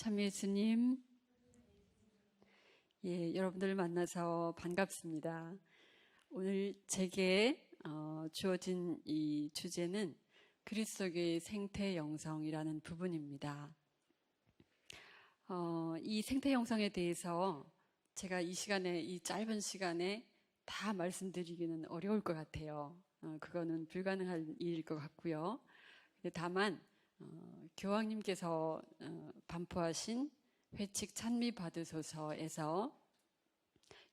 참 예수님, 여러분들 만나서 반갑습니다. 오늘 제게 주어진 이 주제는 그리스도의 생태 영성이라는 부분입니다. 이 생태 영성에 대해서 제가 이 짧은 시간에 다 말씀드리기는 어려울 것 같아요. 그거는 불가능한 일일 것 같고요. 다만 교황님께서 반포하신 회칙 찬미 받으소서에서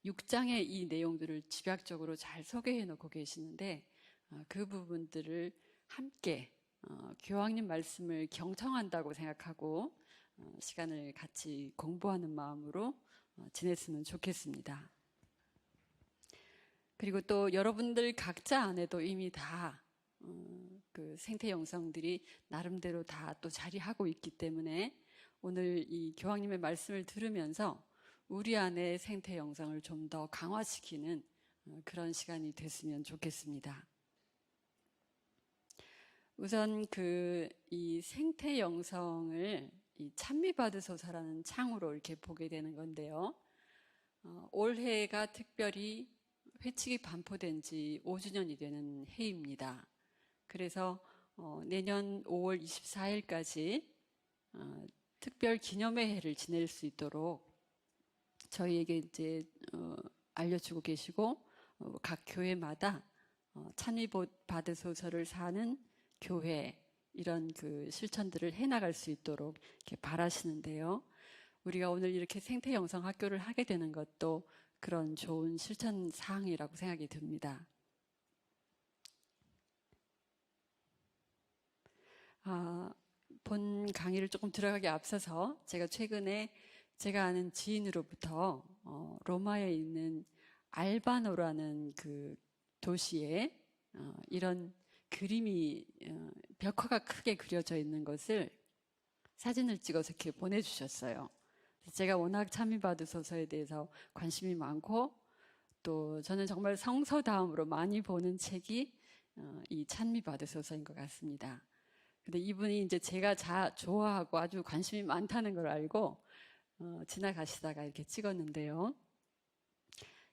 6장의 이 내용들을 집약적으로 잘 소개해 놓고 계시는데 그 부분들을 함께 교황님 말씀을 경청한다고 생각하고 시간을 같이 공부하는 마음으로 지냈으면 좋겠습니다. 그리고 또 여러분들 각자 안에도 이미 다 그 생태 영성들이 나름대로 다 또 자리하고 있기 때문에 오늘 이 교황님의 말씀을 들으면서 우리 안에 생태 영성을 좀 더 강화시키는 그런 시간이 됐으면 좋겠습니다. 우선 이 생태 영성을 이 찬미받으소서라는 창으로 이렇게 보게 되는 건데요. 올해가 특별히 회칙이 반포된 지 5주년이 되는 해입니다. 그래서 내년 5월 24일까지 특별 기념의 해를 지낼 수 있도록 저희에게 이제 알려주고 계시고 각 교회마다 찬미 받으소서를 사는 교회 이런 그 실천들을 해나갈 수 있도록 이렇게 바라시는데요. 우리가 오늘 이렇게 생태 영성 학교를 하게 되는 것도 그런 좋은 실천 사항이라고 생각이 듭니다. 본 강의를 조금 들어가기 앞서서 제가 최근에 제가 아는 지인으로부터 로마에 있는 알바노라는 그 도시에 이런 그림이 벽화가 크게 그려져 있는 것을 사진을 찍어서 이렇게 보내주셨어요. 제가 워낙 찬미받으소서에 대해서 관심이 많고 또 저는 정말 성서다음으로 많이 보는 책이 이 찬미받으소서인 것 같습니다. 근데 이분이 이제 제가 좋아하고 아주 관심이 많다는 걸 알고 지나가시다가 이렇게 찍었는데요.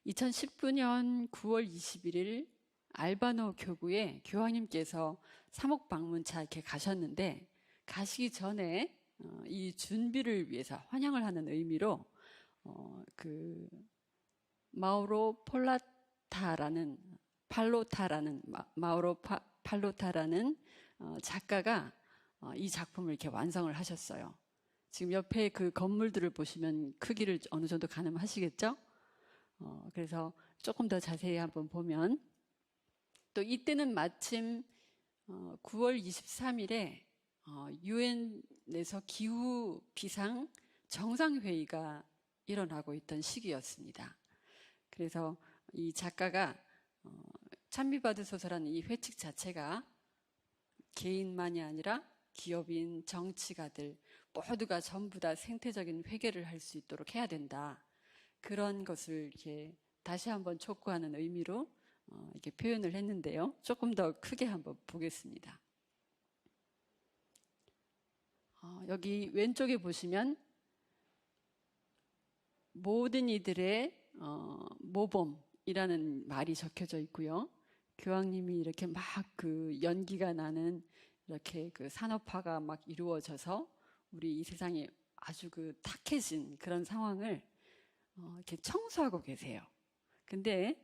2019년 9월 21일 알바노 교구에 교황님께서 사목 방문차 이렇게 가셨는데 가시기 전에 이 준비를 위해서 환영을 하는 의미로 그 마우로 팔로타라는 작가가 이 작품을 이렇게 완성을 하셨어요. 지금 옆에 그 건물들을 보시면 크기를 어느 정도 가늠하시겠죠? 그래서 조금 더 자세히 한번 보면 또 이때는 마침 9월 23일에 유엔에서 기후 비상 정상회의가 일어나고 있던 시기였습니다. 그래서 이 작가가 찬미받으소서라는 이 회칙 자체가 개인만이 아니라 기업인, 정치가들 모두가 전부 다 생태적인 회개를 할 수 있도록 해야 된다. 그런 것을 이렇게 다시 한번 촉구하는 의미로 이렇게 표현을 했는데요. 조금 더 크게 한번 보겠습니다. 여기 왼쪽에 보시면 모든 이들의 모범이라는 말이 적혀져 있고요. 교황님이 이렇게 막 그 연기가 나는 이렇게 그 산업화가 막 이루어져서 우리 이 세상이 아주 그 탁해진 그런 상황을 이렇게 청소하고 계세요. 근데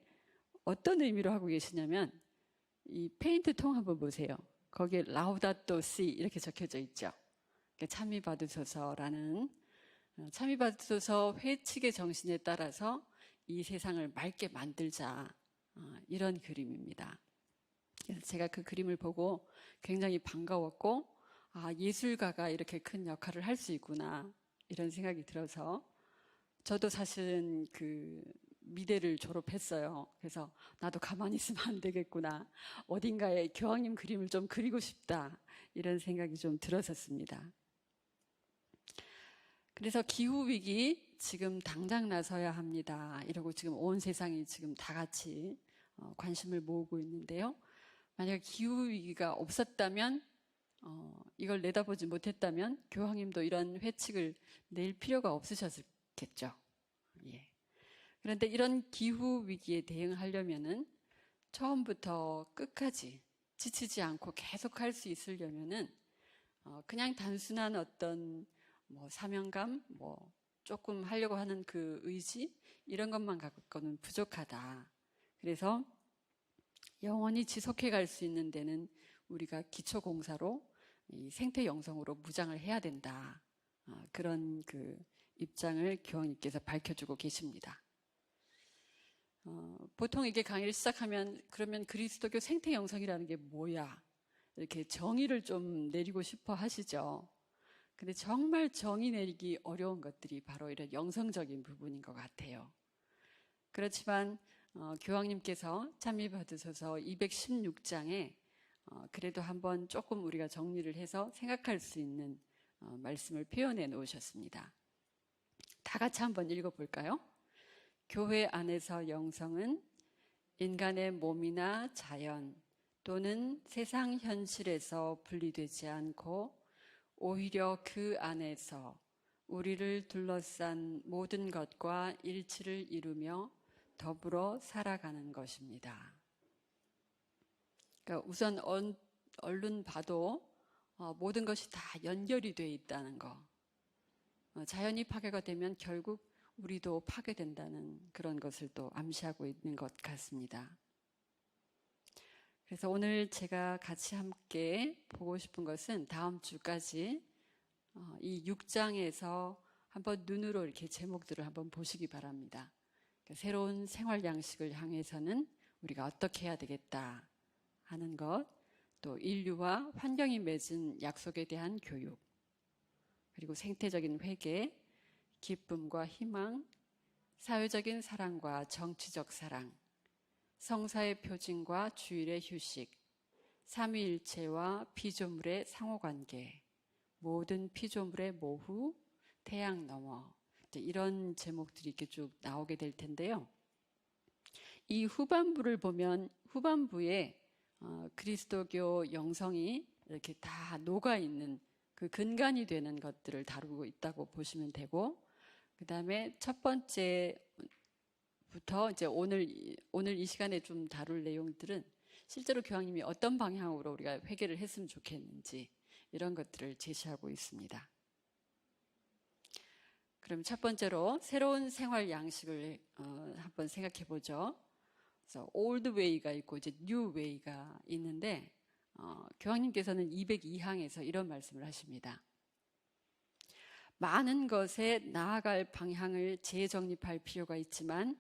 어떤 의미로 하고 계시냐면 이 페인트 통 한번 보세요. 거기에 라우다토 시 이렇게 적혀져 있죠. 찬미받으소서라는 찬미받으소서 회칙의 정신에 따라서 이 세상을 맑게 만들자 이런 그림입니다. 그래서 제가 그 그림을 보고 굉장히 반가웠고 예술가가 이렇게 큰 역할을 할 수 있구나 이런 생각이 들어서 저도 사실은 그 미대를 졸업했어요. 그래서 나도 가만히 있으면 안 되겠구나. 어딘가에 교황님 그림을 좀 그리고 싶다 이런 생각이 좀 들었었습니다. 그래서 기후위기 지금 당장 나서야 합니다. 이러고 지금 온 세상이 지금 다 같이 관심을 모으고 있는데요. 만약 기후위기가 없었다면 이걸 내다보지 못했다면 교황님도 이런 회칙을 낼 필요가 없으셨겠죠. 예. 그런데 이런 기후 위기에 대응하려면은 처음부터 끝까지 지치지 않고 계속 할 수 있으려면은 그냥 단순한 어떤 뭐 사명감, 뭐 조금 하려고 하는 그 의지 이런 것만 갖고는 부족하다. 그래서 영원히 지속해 갈 수 있는 데는 우리가 기초공사로 이 생태 영성으로 무장을 해야 된다. 그런 그 입장을 교황님께서 밝혀주고 계십니다. 보통 이게 강의를 시작하면 그러면 그리스도교 생태 영성이라는 게 뭐야? 이렇게 정의를 좀 내리고 싶어 하시죠. 근데 정말 정의 내리기 어려운 것들이 바로 이런 영성적인 부분인 것 같아요. 그렇지만 교황님께서 찬미받으셔서 216장에 그래도 한번 조금 우리가 정리를 해서 생각할 수 있는 말씀을 표현해 놓으셨습니다. 다 같이 한번 읽어볼까요? 교회 안에서 영성은 인간의 몸이나 자연 또는 세상 현실에서 분리되지 않고 오히려 그 안에서 우리를 둘러싼 모든 것과 일치를 이루며 더불어 살아가는 것입니다. 그러니까 우선 얼른 봐도 모든 것이 다 연결이 되어 있다는 거. 자연이 파괴가 되면 결국 우리도 파괴된다는 그런 것을 또 암시하고 있는 것 같습니다. 그래서 오늘 제가 같이 함께 보고 싶은 것은 다음 주까지 이 6장에서 한번 눈으로 이렇게 제목들을 한번 보시기 바랍니다. 그러니까 새로운 생활 양식을 향해서는 우리가 어떻게 해야 되겠다 하는 것, 또 인류와 환경이 맺은 약속에 대한 교육, 그리고 생태적인 회개, 기쁨과 희망, 사회적인 사랑과 정치적 사랑, 성사의 표징과 주일의 휴식, 삼위일체와 피조물의 상호관계, 모든 피조물의 모후, 태양 너머, 이런 제목들이 이렇게 쭉 나오게 될 텐데요. 이 후반부를 보면 후반부에 그리스도교 영성이 이렇게 다 녹아있는 그 근간이 되는 것들을 다루고 있다고 보시면 되고, 그 다음에 첫 번째부터 이제 오늘 이 시간에 좀 다룰 내용들은 실제로 교황님이 어떤 방향으로 우리가 회개를 했으면 좋겠는지 이런 것들을 제시하고 있습니다. 그럼 첫 번째로 새로운 생활 양식을 한번 생각해 보죠. 그래서 old way가 있고 이제 new way가 있는데 교황님께서는 202항에서 이런 말씀을 하십니다. 많은 것에 나아갈 방향을 재정립할 필요가 있지만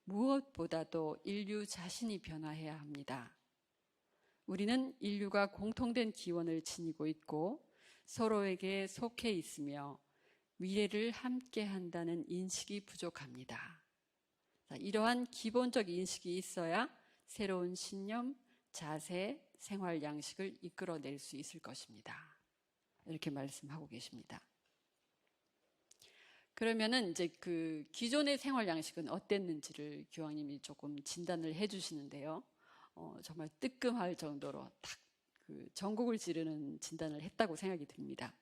무엇보다도 인류 자신이 변화해야 합니다. 우리는 인류가 공통된 기원을 지니고 있고 서로에게 속해 있으며 미래를 함께 한다는 인식이 부족합니다. 이러한 기본적 인식이 있어야 새로운 신념, 자세, 생활 양식을 이끌어낼 수 있을 것입니다. 이렇게 말씀하고 계십니다. 그러면은 이제 그 기존의 생활 양식은 어땠는지를 교황님이 조금 진단을 해주시는데요. 정말 뜨끔할 정도로 딱 그 전국을 지르는 진단을 했다고 생각이 듭니다.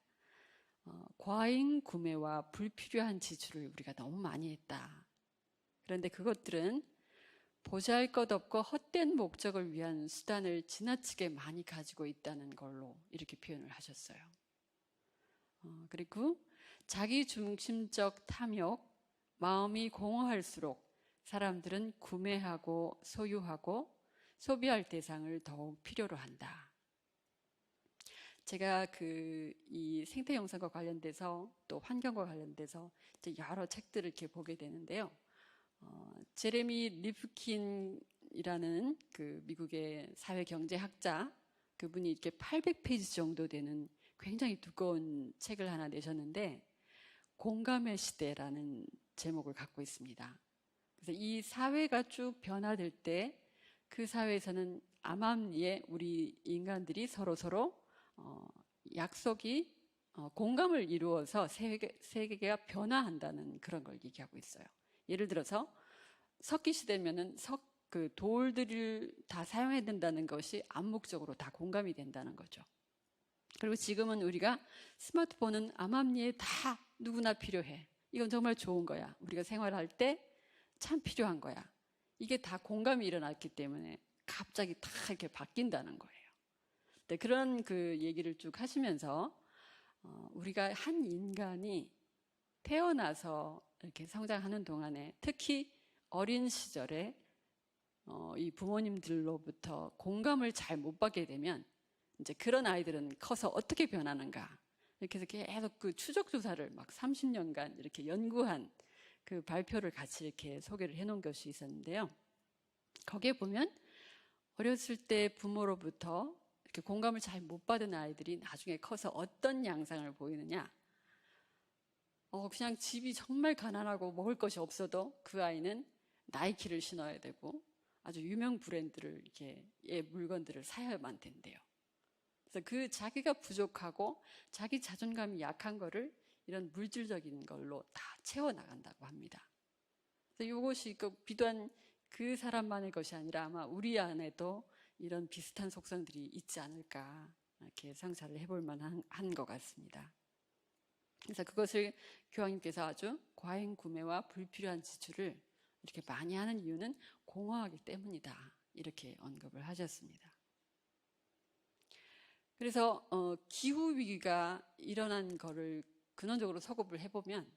과잉 구매와 불필요한 지출을 우리가 너무 많이 했다. 그런데 그것들은 보잘것없고 헛된 목적을 위한 수단을 지나치게 많이 가지고 있다는 걸로 이렇게 표현을 하셨어요. 그리고 자기 중심적 탐욕, 마음이 공허할수록 사람들은 구매하고 소유하고 소비할 대상을 더욱 필요로 한다. 제가 이 생태 영상과 관련돼서 또 환경과 관련돼서 이제 여러 책들을 이렇게 보게 되는데요. 제레미 리프킨이라는 그 미국의 사회경제학자, 그분이 이렇게 800페이지 정도 되는 굉장히 두꺼운 책을 하나 내셨는데 공감의 시대라는 제목을 갖고 있습니다. 그래서 이 사회가 쭉 변화될 때 그 사회에서는 암암리에 우리 인간들이 서로 약속이 공감을 이루어서 세계가 변화한다는 그런 걸 얘기하고 있어요. 예를 들어서 석기시대면은 그 돌들을 다 사용해야 된다는 것이 암묵적으로 다 공감이 된다는 거죠. 그리고 지금은 우리가 스마트폰은 암암리에 다 누구나 필요해. 이건 정말 좋은 거야. 우리가 생활할 때 참 필요한 거야. 이게 다 공감이 일어났기 때문에 갑자기 다 이렇게 바뀐다는 거예요. 네, 그런 그 얘기를 쭉 하시면서 우리가 한 인간이 태어나서 이렇게 성장하는 동안에 특히 어린 시절에 이 부모님들로부터 공감을 잘 못 받게 되면 이제 그런 아이들은 커서 어떻게 변하는가 이렇게 해서 계속 그 추적 조사를 막 30년간 이렇게 연구한 그 발표를 같이 이렇게 소개를 해놓은 것이 있었는데요. 거기에 보면 어렸을 때 부모로부터 이렇게 공감을 잘 못 받은 아이들이 나중에 커서 어떤 양상을 보이느냐. 그냥 집이 정말 가난하고 먹을 것이 없어도 그 아이는 나이키를 신어야 되고 아주 유명 브랜드를 이렇게 물건들을 사야만 된대요. 그래서 그 자기가 부족하고 자기 자존감이 약한 거를 이런 물질적인 걸로 다 채워나간다고 합니다. 그래서 이것이 비단 그 사람만의 것이 아니라 아마 우리 안에도 이런 비슷한 속성들이 있지 않을까 이렇게 상상을 해볼 만한 것 같습니다. 그래서 그것을 교황님께서 아주 과잉 구매와 불필요한 지출을 이렇게 많이 하는 이유는 공허하기 때문이다. 이렇게 언급을 하셨습니다. 그래서 기후위기가 일어난 거를 근원적으로 서kop을 해보면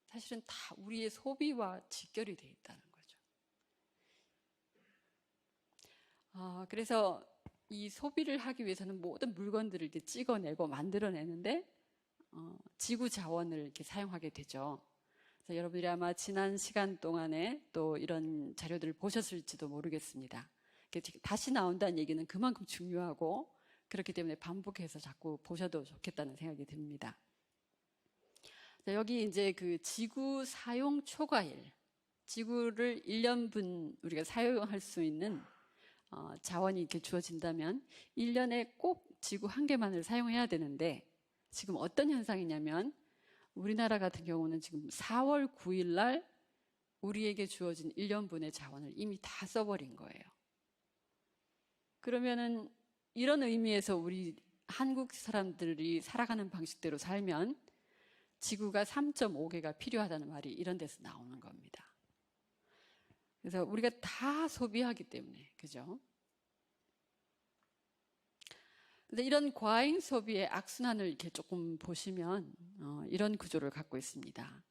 사실은 다 우리의 소비와 직결이 되어 있다는 거죠. 그래서 이 소비를 하기 위해서는 모든 물건들을 이렇게 찍어내고 만들어내는데 지구 자원을 이렇게 사용하게 되죠. 그래서 여러분들이 아마 지난 시간 동안에 또 이런 자료들을 보셨을지도 모르겠습니다. 다시 나온다는 얘기는 그만큼 중요하고 그렇기 때문에 반복해서 자꾸 보셔도 좋겠다는 생각이 듭니다. 여기 이제 그 지구 사용 초과일, 지구를 1년분 우리가 사용할 수 있는 자원이 이렇게 주어진다면 1년에 꼭 지구 한 개만을 사용해야 되는데 지금 어떤 현상이냐면 우리나라 같은 경우는 지금 4월 9일 날 우리에게 주어진 1년분의 자원을 이미 다 써버린 거예요. 그러면은 이런 의미에서 우리 한국 사람들이 살아가는 방식대로 살면 지구가 3.5개가 필요하다는 말이 이런 데서 나오는 겁니다. 그래서 우리가 다 소비하기 때문에, 그죠? 근데 이런 과잉 소비의 악순환을 이렇게 조금 보시면 이런 구조를 갖고 있습니다.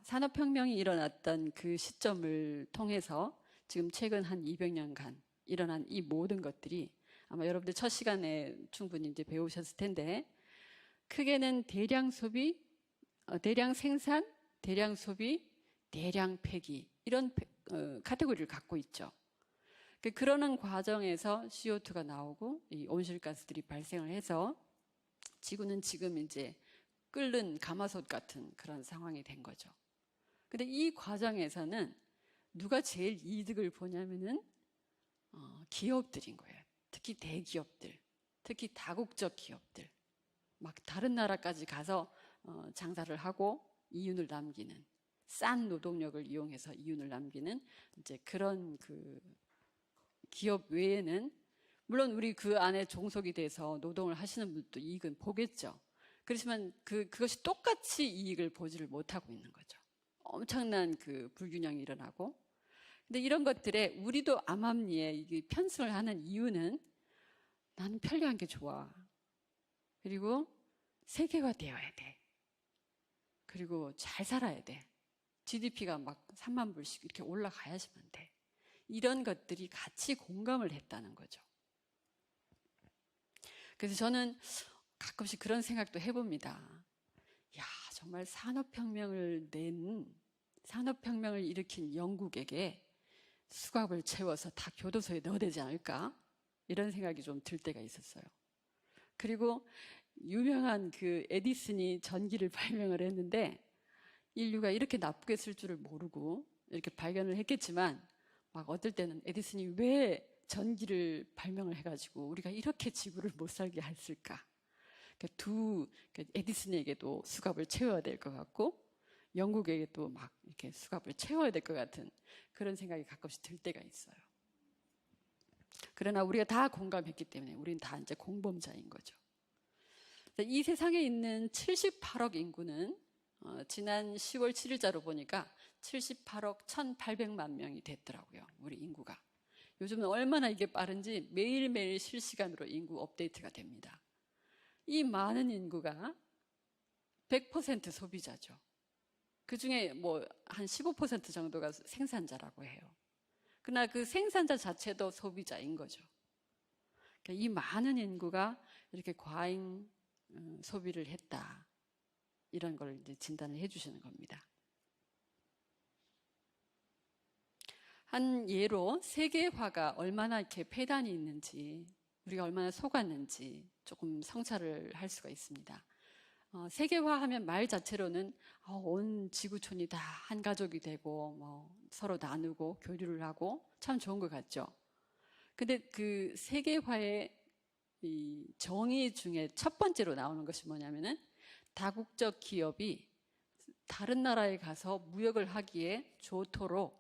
산업혁명이 일어났던 그 시점을 통해서 지금 최근 한 200년간 일어난 이 모든 것들이 아마 여러분들 첫 시간에 충분히 이제 배우셨을 텐데 크게는 대량 소비, 대량 생산, 대량 소비, 대량 폐기 이런 카테고리를 갖고 있죠. 그러는 과정에서 CO2가 나오고 이 온실가스들이 발생을 해서 지구는 지금 이제 끓는 가마솥 같은 그런 상황이 된 거죠. 근데 이 과정에서는 누가 제일 이득을 보냐면은 기업들인 거예요. 특히 대기업들, 특히 다국적 기업들. 막 다른 나라까지 가서 장사를 하고 이윤을 남기는 싼 노동력을 이용해서 이윤을 남기는 이제 그런 그 기업 외에는 물론 우리 그 안에 종속이 돼서 노동을 하시는 분도 이익은 보겠죠. 그렇지만 그것이 똑같이 이익을 보지를 못하고 있는 거죠. 엄청난 그 불균형이 일어나고. 근데 이런 것들에 우리도 암암리에 편승을 하는 이유는 나는 편리한 게 좋아. 그리고 세계화되어야 돼. 그리고 잘 살아야 돼. GDP가 막 3만 불씩 이렇게 올라가야지만 돼. 이런 것들이 같이 공감을 했다는 거죠. 그래서 저는 가끔씩 그런 생각도 해봅니다. 야, 정말 산업혁명을 일으킨 영국에게 수갑을 채워서 다 교도소에 넣어야 되지 않을까? 이런 생각이 좀 들 때가 있었어요. 그리고 유명한 그 에디슨이 전기를 발명을 했는데 인류가 이렇게 나쁘게 쓸 줄을 모르고 이렇게 발견을 했겠지만 막 어떨 때는 에디슨이 왜 전기를 발명을 해가지고 우리가 이렇게 지구를 못 살게 했을까? 에디슨에게도 수갑을 채워야 될 것 같고 영국에게도 막 이렇게 수갑을 채워야 될 것 같은 그런 생각이 가끔씩 들 때가 있어요. 그러나 우리가 다 공감했기 때문에 우리는 다 이제 공범자인 거죠. 이 세상에 있는 78억 인구는 지난 10월 7일자로 보니까 78억 1,800만 명이 됐더라고요. 우리 인구가. 요즘은 얼마나 이게 빠른지 매일매일 실시간으로 인구 업데이트가 됩니다. 이 많은 인구가 100% 소비자죠. 그 중에 뭐 한 15% 정도가 생산자라고 해요. 그러나 그 생산자 자체도 소비자인 거죠. 그러니까 이 많은 인구가 이렇게 과잉 소비를 했다. 이런 걸 이제 진단을 해주시는 겁니다. 한 예로 세계화가 얼마나 이렇게 폐단이 있는지, 우리가 얼마나 속았는지 조금 성찰을 할 수가 있습니다. 세계화하면 말 자체로는 온 지구촌이 다 한 가족이 되고 뭐 서로 나누고 교류를 하고 참 좋은 것 같죠. 근데 그 세계화의 이 정의 중에 첫 번째로 나오는 것이 뭐냐면은 다국적 기업이 다른 나라에 가서 무역을 하기에 좋도록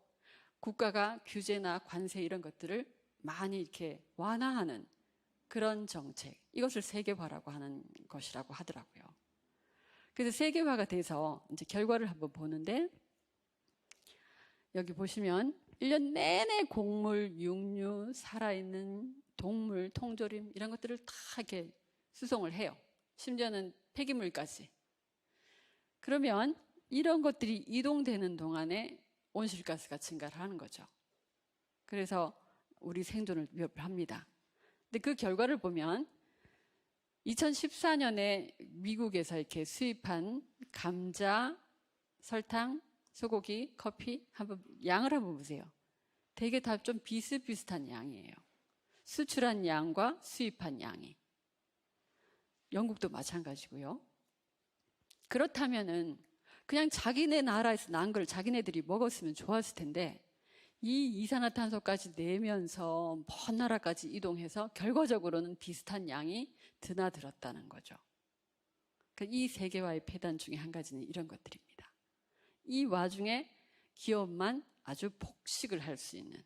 국가가 규제나 관세 이런 것들을 많이 이렇게 완화하는 그런 정책, 이것을 세계화라고 하는 것이라고 하더라고요. 그래서 세계화가 돼서 이제 결과를 한번 보는데, 여기 보시면 1년 내내 곡물, 육류, 살아있는 동물, 통조림 이런 것들을 다 이렇게 수송을 해요. 심지어는 폐기물까지. 그러면 이런 것들이 이동되는 동안에 온실가스가 증가를 하는 거죠. 그래서 우리 생존을 위협합니다. 근데 그 결과를 보면 2014년에 미국에서 이렇게 수입한 감자, 설탕, 소고기, 커피 한번 양을 한번 보세요. 되게 다 좀 비슷비슷한 양이에요. 수출한 양과 수입한 양이. 영국도 마찬가지고요. 그렇다면은 그냥 자기네 나라에서 난 걸 자기네들이 먹었으면 좋았을 텐데 이 이산화탄소까지 내면서 먼 나라까지 이동해서 결과적으로는 비슷한 양이 드나들었다는 거죠. 이 세계화의 폐단 중에 한 가지는 이런 것들입니다. 이 와중에 기업만 아주 폭식을 할 수 있는,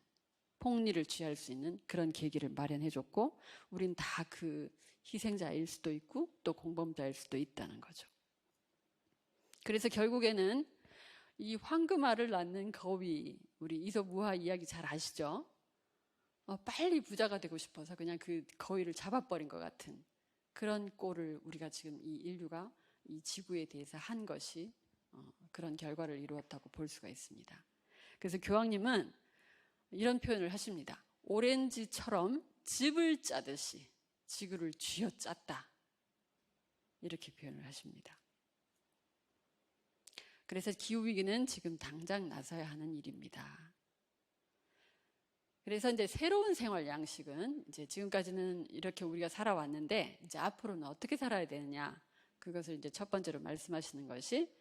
폭리를 취할 수 있는 그런 계기를 마련해줬고 우린 다 그 희생자일 수도 있고 또 공범자일 수도 있다는 거죠. 그래서 결국에는 이 황금알을 낳는 거위, 우리 이솝우화 이야기 잘 아시죠? 빨리 부자가 되고 싶어서 그냥 그 거위를 잡아버린 것 같은 그런 꼴을 우리가 지금 이 인류가 이 지구에 대해서 한 것이 그런 결과를 이루었다고 볼 수가 있습니다. 그래서 교황님은 이런 표현을 하십니다. 오렌지처럼 즙을 짜듯이 지구를 쥐어짰다. 이렇게 표현을 하십니다. 그래서 기후위기는 지금 당장 나서야 하는 일입니다. 그래서 이제 새로운 생활 양식은 이제 지금까지는 이렇게 우리가 살아왔는데 이제 앞으로는 어떻게 살아야 되느냐. 그것을 이제 첫 번째로 말씀하시는 것이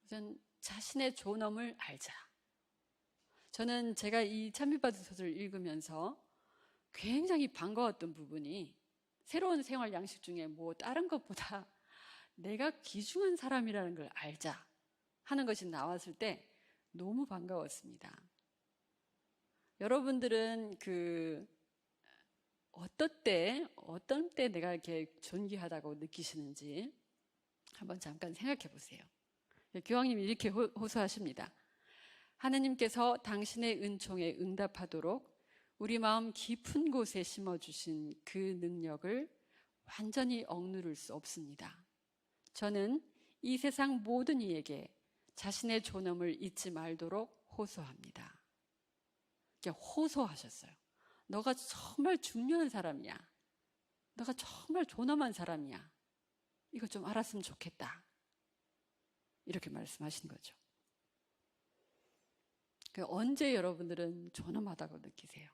우선 자신의 존엄을 알자. 저는 제가 이 찬미받은 소설을 읽으면서 굉장히 반가웠던 부분이 새로운 생활 양식 중에 뭐 다른 것보다 내가 귀중한 사람이라는 걸 알자 하는 것이 나왔을 때 너무 반가웠습니다. 여러분들은 어떤 때 내가 이렇게 존귀하다고 느끼시는지 한번 잠깐 생각해 보세요. 교황님이 이렇게 호소하십니다. 하느님께서 당신의 은총에 응답하도록 우리 마음 깊은 곳에 심어주신 그 능력을 완전히 억누를 수 없습니다. 저는 이 세상 모든 이에게 자신의 존엄을 잊지 말도록 호소합니다. 호소하셨어요. 너가 정말 중요한 사람이야. 너가 정말 존엄한 사람이야. 이거 좀 알았으면 좋겠다. 이렇게 말씀하신 거죠. 언제 여러분들은 존엄하다고 느끼세요?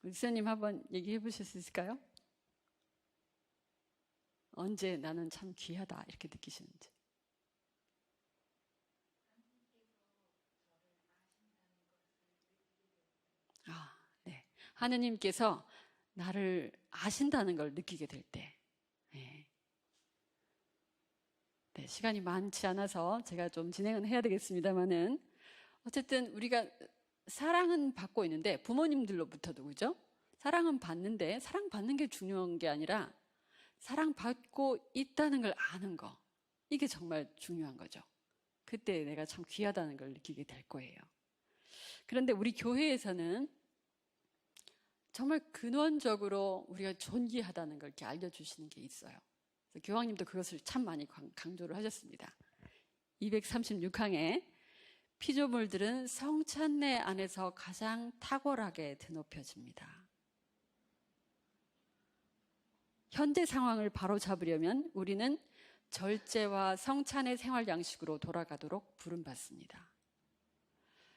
리사님 한번 얘기해 보실 수 있을까요? 언제 나는 참 귀하다 이렇게 느끼시는지. 네. 하느님께서 나를 아신다는 걸 느끼게 될 때. 네. 네, 시간이 많지 않아서 제가 좀 진행은 해야 되겠습니다만은 어쨌든 우리가 사랑은 받고 있는데 부모님들로부터도 그죠? 사랑은 받는데 사랑받는 게 중요한 게 아니라 사랑받고 있다는 걸 아는 거. 이게 정말 중요한 거죠. 그때 내가 참 귀하다는 걸 느끼게 될 거예요. 그런데 우리 교회에서는 정말 근원적으로 우리가 존귀하다는 걸 이렇게 알려주시는 게 있어요. 교황님도 그것을 참 많이 강조를 하셨습니다. 236항에 피조물들은 성찬례 안에서 가장 탁월하게 드높여집니다. 현대 상황을 바로잡으려면 우리는 절제와 성찬의 생활 양식으로 돌아가도록 부름받습니다.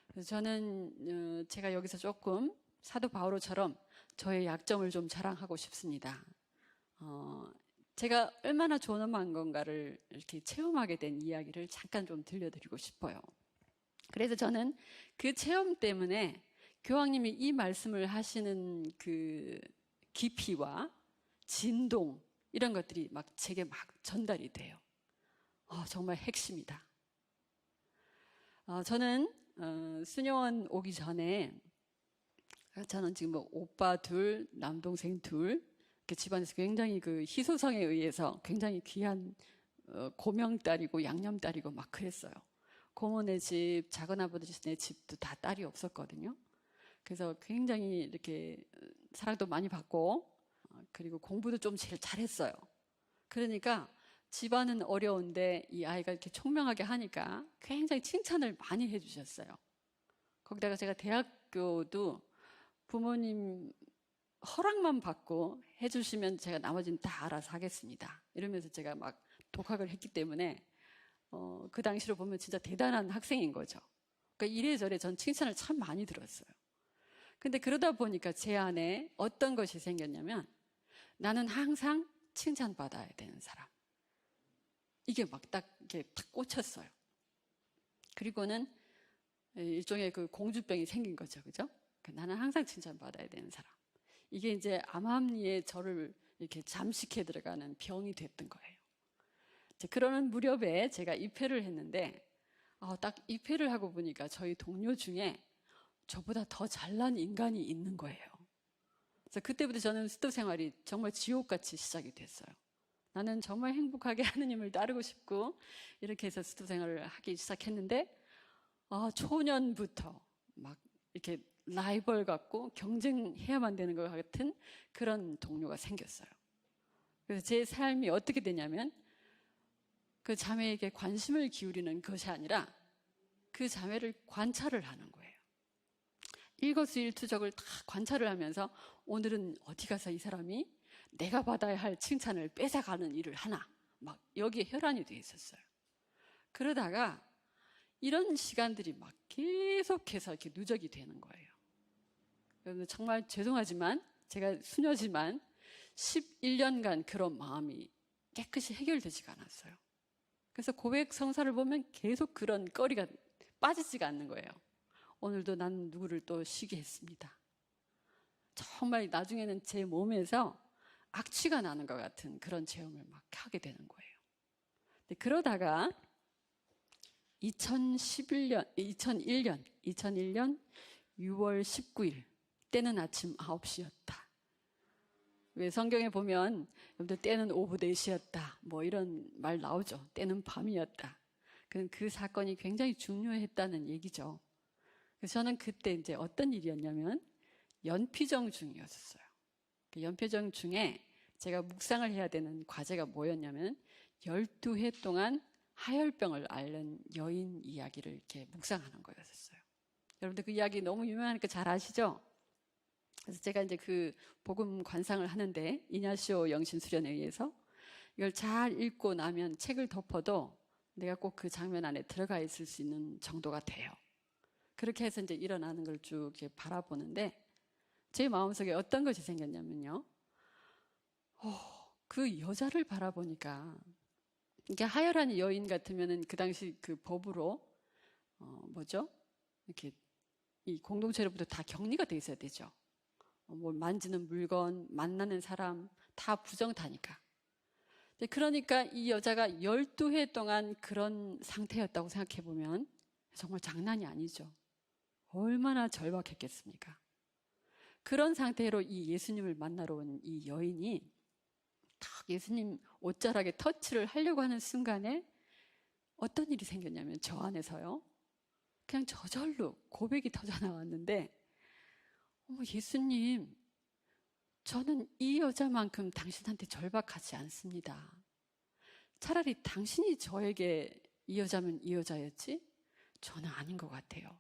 그래서 저는 제가 여기서 조금 사도 바오로처럼 저의 약점을 좀 자랑하고 싶습니다. 제가 얼마나 존엄한 건가를 이렇게 체험하게 된 이야기를 잠깐 좀 들려드리고 싶어요. 그래서 저는 그 체험 때문에 교황님이 이 말씀을 하시는 그 깊이와 진동 이런 것들이 막 제게 막 전달이 돼요. 정말 핵심이다. 저는 수녀원 오기 전에 저는 지금 뭐 오빠 둘, 남동생 둘 이렇게 집안에서 굉장히 그 희소성에 의해서 굉장히 귀한 고명딸이고 양념딸이고 막 그랬어요. 고모네 집, 작은아버지네 집도 다 딸이 없었거든요. 그래서 굉장히 이렇게 사랑도 많이 받고 그리고 공부도 좀 제일 잘했어요. 그러니까 집안은 어려운데 이 아이가 이렇게 총명하게 하니까 굉장히 칭찬을 많이 해주셨어요. 거기다가 제가 대학교도 부모님 허락만 받고 해주시면 제가 나머지는 다 알아서 하겠습니다. 이러면서 제가 막 독학을 했기 때문에 그 당시로 보면 진짜 대단한 학생인 거죠. 그러니까 이래저래 전 칭찬을 참 많이 들었어요. 근데 그러다 보니까 제 안에 어떤 것이 생겼냐면 나는 항상 칭찬받아야 되는 사람. 이게 막 딱 이렇게 탁 꽂혔어요. 그리고는 일종의 그 공주병이 생긴 거죠. 그죠? 나는 항상 칭찬받아야 되는 사람. 이게 이제 암암리에 저를 이렇게 잠식해 들어가는 병이 됐던 거예요. 그러는 무렵에 제가 입회를 했는데 딱 입회를 하고 보니까 저희 동료 중에 저보다 더 잘난 인간이 있는 거예요. 그래서 그때부터 저는 스토 생활이 정말 지옥같이 시작이 됐어요. 나는 정말 행복하게 하느님을 따르고 싶고 이렇게 해서 스토 생활을 하기 시작했는데 초년부터 막 이렇게 라이벌 같고 경쟁해야만 되는 것 같은 그런 동료가 생겼어요. 그래서 제 삶이 어떻게 되냐면 그 자매에게 관심을 기울이는 것이 아니라 그 자매를 관찰을 하는 거예요. 일거수일투족을 다 관찰을 하면서 오늘은 어디 가서 이 사람이 내가 받아야 할 칭찬을 뺏어가는 일을 하나 막 여기에 혈안이 돼 있었어요. 그러다가 이런 시간들이 막 계속해서 이렇게 누적이 되는 거예요. 그래서 정말 죄송하지만 제가 수녀지만 11년간 그런 마음이 깨끗이 해결되지가 않았어요. 그래서 고백 성사를 보면 계속 그런 거리가 빠지지가 않는 거예요. 오늘도 난 누구를 또 시기했습니다. 정말 나중에는 제 몸에서 악취가 나는 것 같은 그런 체험을 막 하게 되는 거예요. 근데 그러다가 2001년 6월 19일 때는 아침 9시였다. 왜 성경에 보면 여러분들 때는 오후 4시였다. 뭐 이런 말 나오죠. 때는 밤이었다. 그 사건이 굉장히 중요했다는 얘기죠. 그래서 저는 그때 이제 어떤 일이었냐면 연피정 중이었어요. 그 연피정 중에 제가 묵상을 해야 되는 과제가 뭐였냐면 12회 동안 하혈병을 앓는 여인 이야기를 이렇게 묵상하는 거였어요. 여러분들 그 이야기 너무 유명하니까 잘 아시죠? 그래서 제가 이제 그 복음 관상을 하는데 이냐시오 영신 수련에 의해서 이걸 잘 읽고 나면 책을 덮어도 내가 꼭 그 장면 안에 들어가 있을 수 있는 정도가 돼요. 그렇게 해서 이제 일어나는 걸 쭉 이렇게 바라보는데 제 마음속에 어떤 것이 생겼냐면요. 그 여자를 바라보니까 이게 하혈한 여인 같으면은 그 당시 그 법으로 이렇게 이 공동체로부터 다 격리가 돼 있어야 되죠. 뭘 만지는 물건, 만나는 사람 다 부정타니까. 그러니까 이 여자가 12회 동안 그런 상태였다고 생각해 보면 정말 장난이 아니죠. 얼마나 절박했겠습니까? 그런 상태로 이 예수님을 만나러 온 이 여인이 딱 예수님 옷자락에 터치를 하려고 하는 순간에 어떤 일이 생겼냐면 저 안에서요, 그냥 저절로 고백이 터져 나왔는데, 예수님, 저는 이 여자만큼 당신한테 절박하지 않습니다. 차라리 당신이 저에게 이 여자면 이 여자였지 저는 아닌 것 같아요.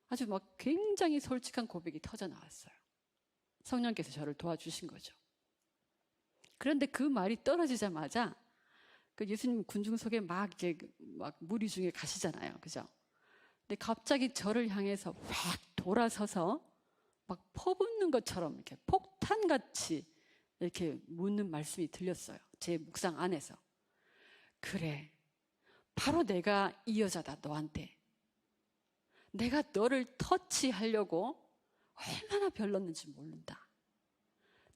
아주 막 굉장히 솔직한 고백이 터져 나왔어요. 성령께서 저를 도와주신 거죠. 그런데 그 말이 떨어지자마자 그 예수님 군중 속에 막 무리 중에 가시잖아요. 그죠? 근데 갑자기 저를 향해서 확 돌아서서 막 퍼붓는 것처럼 이렇게 폭탄같이 이렇게 묻는 말씀이 들렸어요. 제 묵상 안에서. 그래, 바로 내가 이 여자다. 너한테 내가 너를 터치하려고 얼마나 별렀는지 모른다.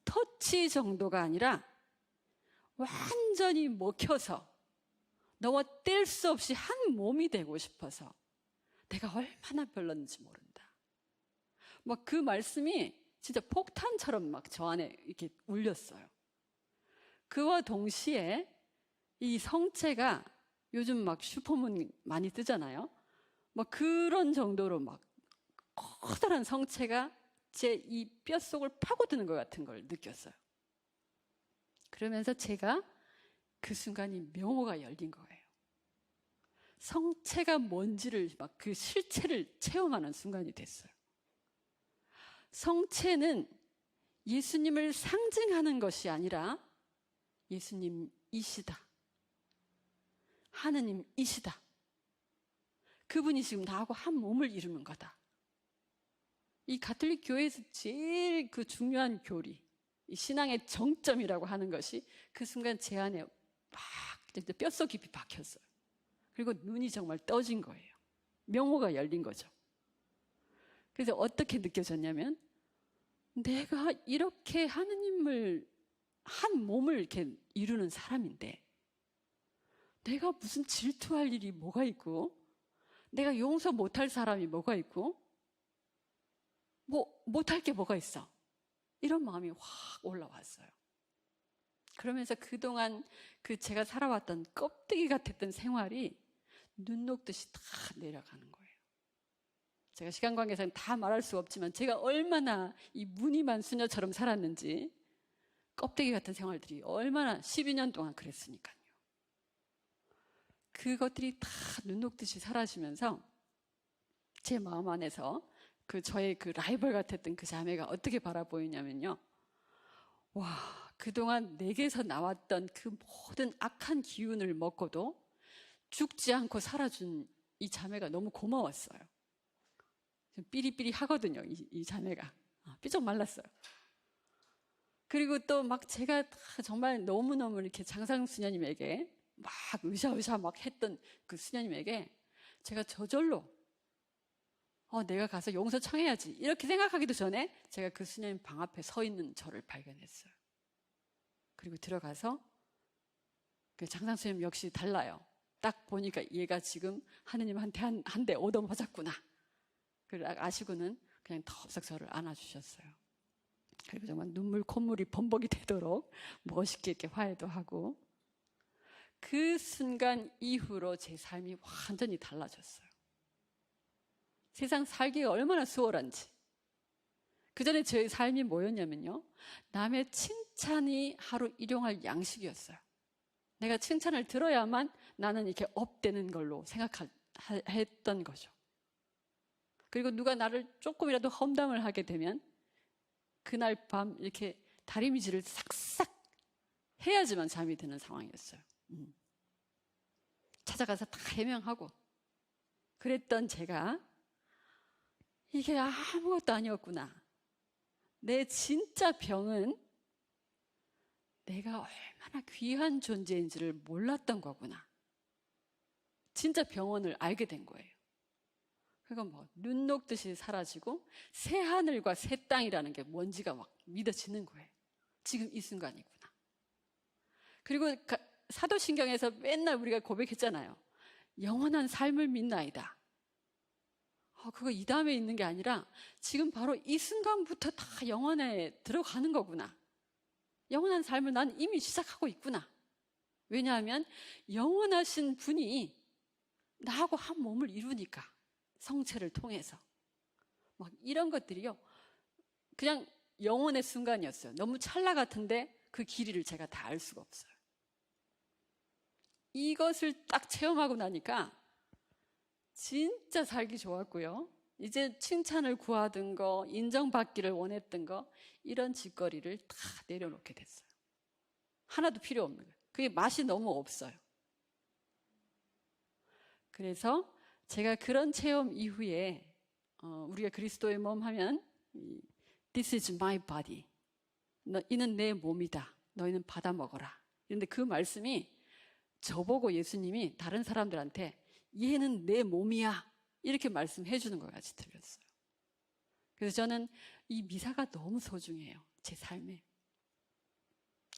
터치 정도가 아니라 완전히 먹혀서 너와 뗄 수 없이 한 몸이 되고 싶어서 내가 얼마나 별렀는지 모른다. 막 그 말씀이 진짜 폭탄처럼 막 저 안에 이렇게 울렸어요. 그와 동시에 이 성체가 요즘 막 슈퍼문 많이 뜨잖아요. 막 그런 정도로 막 커다란 성체가 제 이 뼛속을 파고드는 것 같은 걸 느꼈어요. 그러면서 제가 그 순간이 명호가 열린 거예요. 성체가 뭔지를 막 그 실체를 체험하는 순간이 됐어요. 성체는 예수님을 상징하는 것이 아니라 예수님이시다. 하느님이시다. 그분이 지금 나하고 한 몸을 이루는 거다. 이 가톨릭 교회에서 제일 그 중요한 교리, 이 신앙의 정점이라고 하는 것이 그 순간 제 안에 막 뼛속 깊이 박혔어요. 그리고 눈이 정말 떠진 거예요. 명호가 열린 거죠. 그래서 어떻게 느껴졌냐면 내가 이렇게 하느님을 한 몸을 이렇게 이루는 사람인데 내가 무슨 질투할 일이 뭐가 있고 내가 용서 못할 사람이 뭐가 있고 뭐 못할 게 뭐가 있어. 이런 마음이 확 올라왔어요. 그러면서 그동안 그 제가 살아왔던 껍데기 같았던 생활이 눈 녹듯이 다 내려가는 거예요. 제가 시간 관계상 다 말할 수 없지만 제가 얼마나 이 무늬만 수녀처럼 살았는지 껍데기 같은 생활들이 얼마나 12년 동안 그랬으니까요. 그것들이 다 눈 녹듯이 사라지면서 제 마음 안에서 그 저의 그 라이벌 같았던 그 자매가 어떻게 바라보이냐면요. 와, 그동안 내게서 나왔던 그 모든 악한 기운을 먹고도 죽지 않고 살아준 이 자매가 너무 고마웠어요. 삐리삐리 하거든요, 이 자매가. 삐쩍 말랐어요. 그리고 또 막 제가 정말 너무너무 이렇게 장상 수녀님에게 막 으쌰으쌰 막 했던 그 수녀님에게 제가 저절로 내가 가서 용서 청해야지 이렇게 생각하기도 전에 제가 그 수녀님 방 앞에 서 있는 저를 발견했어요. 그리고 들어가서 그 장상 수녀님 역시 달라요. 딱 보니까 얘가 지금 하느님한테 한 대 얻어맞았구나. 그걸 아시고는 그냥 덥석 저를 안아주셨어요. 그리고 정말 눈물 콧물이 범벅이 되도록 멋있게 이렇게 화해도 하고 그 순간 이후로 제 삶이 완전히 달라졌어요. 세상 살기가 얼마나 수월한지. 그 전에 제 삶이 뭐였냐면요. 남의 칭찬이 하루 일용할 양식이었어요. 내가 칭찬을 들어야만 나는 이렇게 업되는 걸로 생각했던 거죠. 그리고 누가 나를 조금이라도 험담을 하게 되면 그날 밤 이렇게 다리미질을 싹싹 해야지만 잠이 드는 상황이었어요. 찾아가서 다 해명하고 그랬던 제가 이게 아무것도 아니었구나. 내 진짜 병은 내가 얼마나 귀한 존재인지를 몰랐던 거구나. 진짜 병원을 알게 된 거예요. 그건 뭐 눈 녹듯이 사라지고 새 하늘과 새 땅이라는 게 뭔지가 막 믿어지는 거예요. 지금 이 순간이구나. 그리고 사도신경에서 맨날 우리가 고백했잖아요. 영원한 삶을 믿나이다. 그거 이 다음에 있는 게 아니라 지금 바로 이 순간부터 다 영혼에 들어가는 거구나. 영원한 삶을 난 이미 시작하고 있구나. 왜냐하면 영원하신 분이 나하고 한 몸을 이루니까, 성체를 통해서. 막 이런 것들이요, 그냥 영혼의 순간이었어요. 너무 찰나 같은데 그 길이를 제가 다 알 수가 없어요. 이것을 딱 체험하고 나니까 진짜 살기 좋았고요. 이제 칭찬을 구하던 거, 인정받기를 원했던 거, 이런 짓거리를 다 내려놓게 됐어요. 하나도 필요 없는 거예요. 그게 맛이 너무 없어요. 그래서 제가 그런 체험 이후에 우리가 그리스도의 몸 하면 This is my body. 이는 내 몸이다. 너희는 받아 먹어라. 그런데 그 말씀이 저보고 예수님이 다른 사람들한테 얘는 내 몸이야, 이렇게 말씀해 주는 것 같이 들렸어요. 그래서 저는 이 미사가 너무 소중해요. 제 삶에.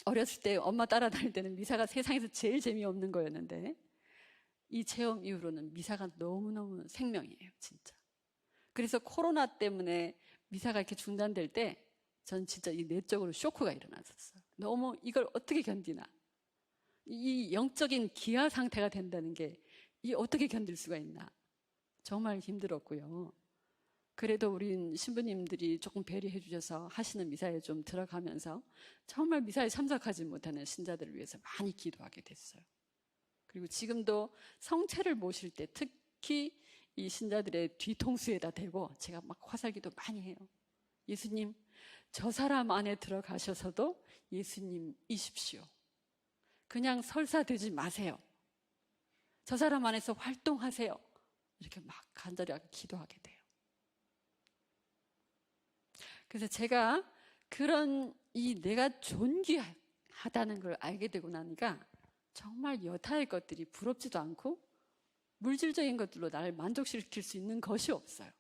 어렸을 때 엄마 따라다닐 때는 미사가 세상에서 제일 재미없는 거였는데 이 체험 이후로는 미사가 너무너무 생명이에요, 진짜. 그래서 코로나 때문에 미사가 이렇게 중단될 때 전 진짜 이 내적으로 쇼크가 일어났었어요. 너무 이걸 어떻게 견디나. 이 영적인 기아 상태가 된다는 게 이 어떻게 견딜 수가 있나. 정말 힘들었고요. 그래도 우린 신부님들이 조금 배려해 주셔서 하시는 미사에 좀 들어가면서 정말 미사에 참석하지 못하는 신자들을 위해서 많이 기도하게 됐어요. 그리고 지금도 성체를 모실 때 특히 이 신자들의 뒤통수에다 대고 제가 막 화살기도 많이 해요. 예수님, 저 사람 안에 들어가셔서도 예수님이십시오. 그냥 설사되지 마세요. 저 사람 안에서 활동하세요. 이렇게 막 간절히 기도하게 돼요. 그래서 제가 그런 내가 존귀하다는 걸 알게 되고 나니까 정말 여타의 것들이 부럽지도 않고 물질적인 것들로 나를 만족시킬 수 있는 것이 없어요.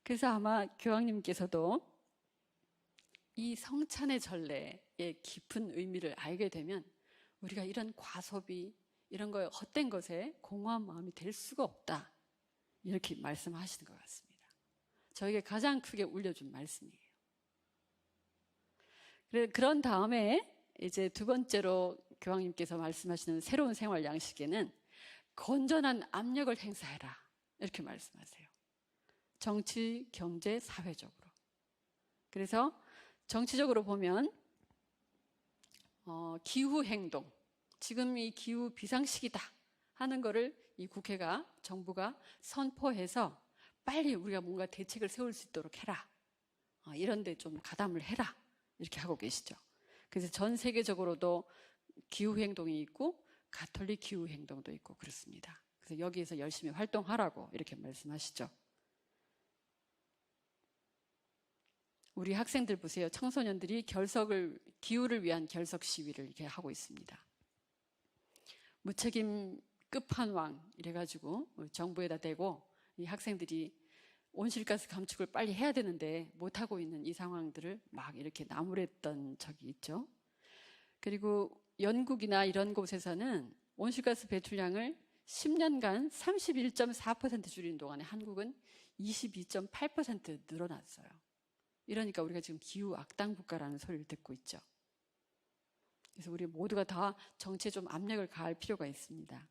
그래서 아마 교황님께서도 이 성찬의 전례의 깊은 의미를 알게 되면 우리가 이런 과소비, 이런 거에 헛된 것에 공허한 마음이 될 수가 없다, 이렇게 말씀하시는 것 같습니다. 저에게 가장 크게 울려준 말씀이에요. 그런 다음에 이제 두 번째로 교황님께서 말씀하시는 새로운 생활 양식에는 건전한 압력을 행사해라, 이렇게 말씀하세요. 정치, 경제, 사회적으로. 그래서 정치적으로 보면 기후행동, 지금 이 기후 비상시기다 하는 거를 이 국회가, 정부가 선포해서 빨리 우리가 뭔가 대책을 세울 수 있도록 해라. 이런 데 좀 가담을 해라. 이렇게 하고 계시죠. 그래서 전 세계적으로도 기후행동이 있고 가톨릭 기후행동도 있고 그렇습니다. 그래서 여기에서 열심히 활동하라고 이렇게 말씀하시죠. 우리 학생들 보세요. 청소년들이 기후를 위한 결석 시위를 이렇게 하고 있습니다. 무책임 끝판왕 이래가지고 정부에다 대고 이 학생들이 온실가스 감축을 빨리 해야 되는데 못하고 있는 이 상황들을 막 이렇게 나무랬던 적이 있죠. 그리고 영국이나 이런 곳에서는 온실가스 배출량을 10년간 31.4% 줄이는 동안에 한국은 22.8% 늘어났어요. 이러니까 우리가 지금 기후 악당 국가라는 소리를 듣고 있죠. 그래서 우리 모두가 다 정치에 좀 압력을 가할 필요가 있습니다.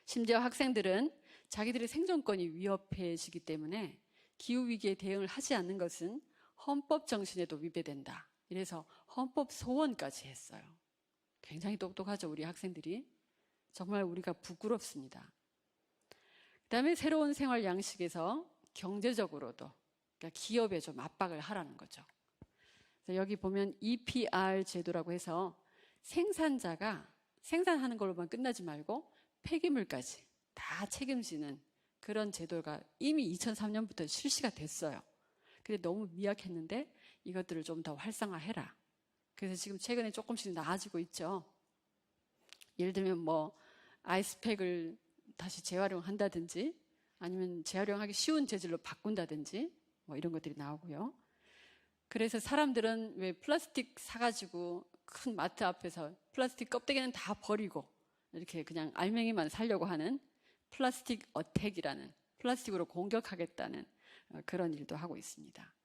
심지어 학생들은 자기들의 생존권이 위협해지기 때문에 기후위기에 대응을 하지 않는 것은 헌법 정신에도 위배된다. 이래서 헌법 소원까지 했어요. 굉장히 똑똑하죠, 우리 학생들이. 정말 우리가 부끄럽습니다. 그다음에 새로운 생활 양식에서 경제적으로도, 그러니까 기업에 좀 압박을 하라는 거죠. 그래서 여기 보면 EPR 제도라고 해서 생산자가 생산하는 걸로만 끝나지 말고 폐기물까지 다 책임지는 그런 제도가 이미 2003년부터 실시가 됐어요. 근데 너무 미약했는데 이것들을 좀 더 활성화해라. 그래서 지금 최근에 조금씩 나아지고 있죠. 예를 들면 뭐 아이스팩을 다시 재활용한다든지 아니면 재활용하기 쉬운 재질로 바꾼다든지 뭐 이런 것들이 나오고요. 그래서 사람들은 왜 플라스틱 사가지고 큰 마트 앞에서 플라스틱 껍데기는 다 버리고 이렇게 그냥 알맹이만 사려고 하는 플라스틱 어택이라는 플라스틱으로 공격하겠다는 그런 일도 하고 있습니다.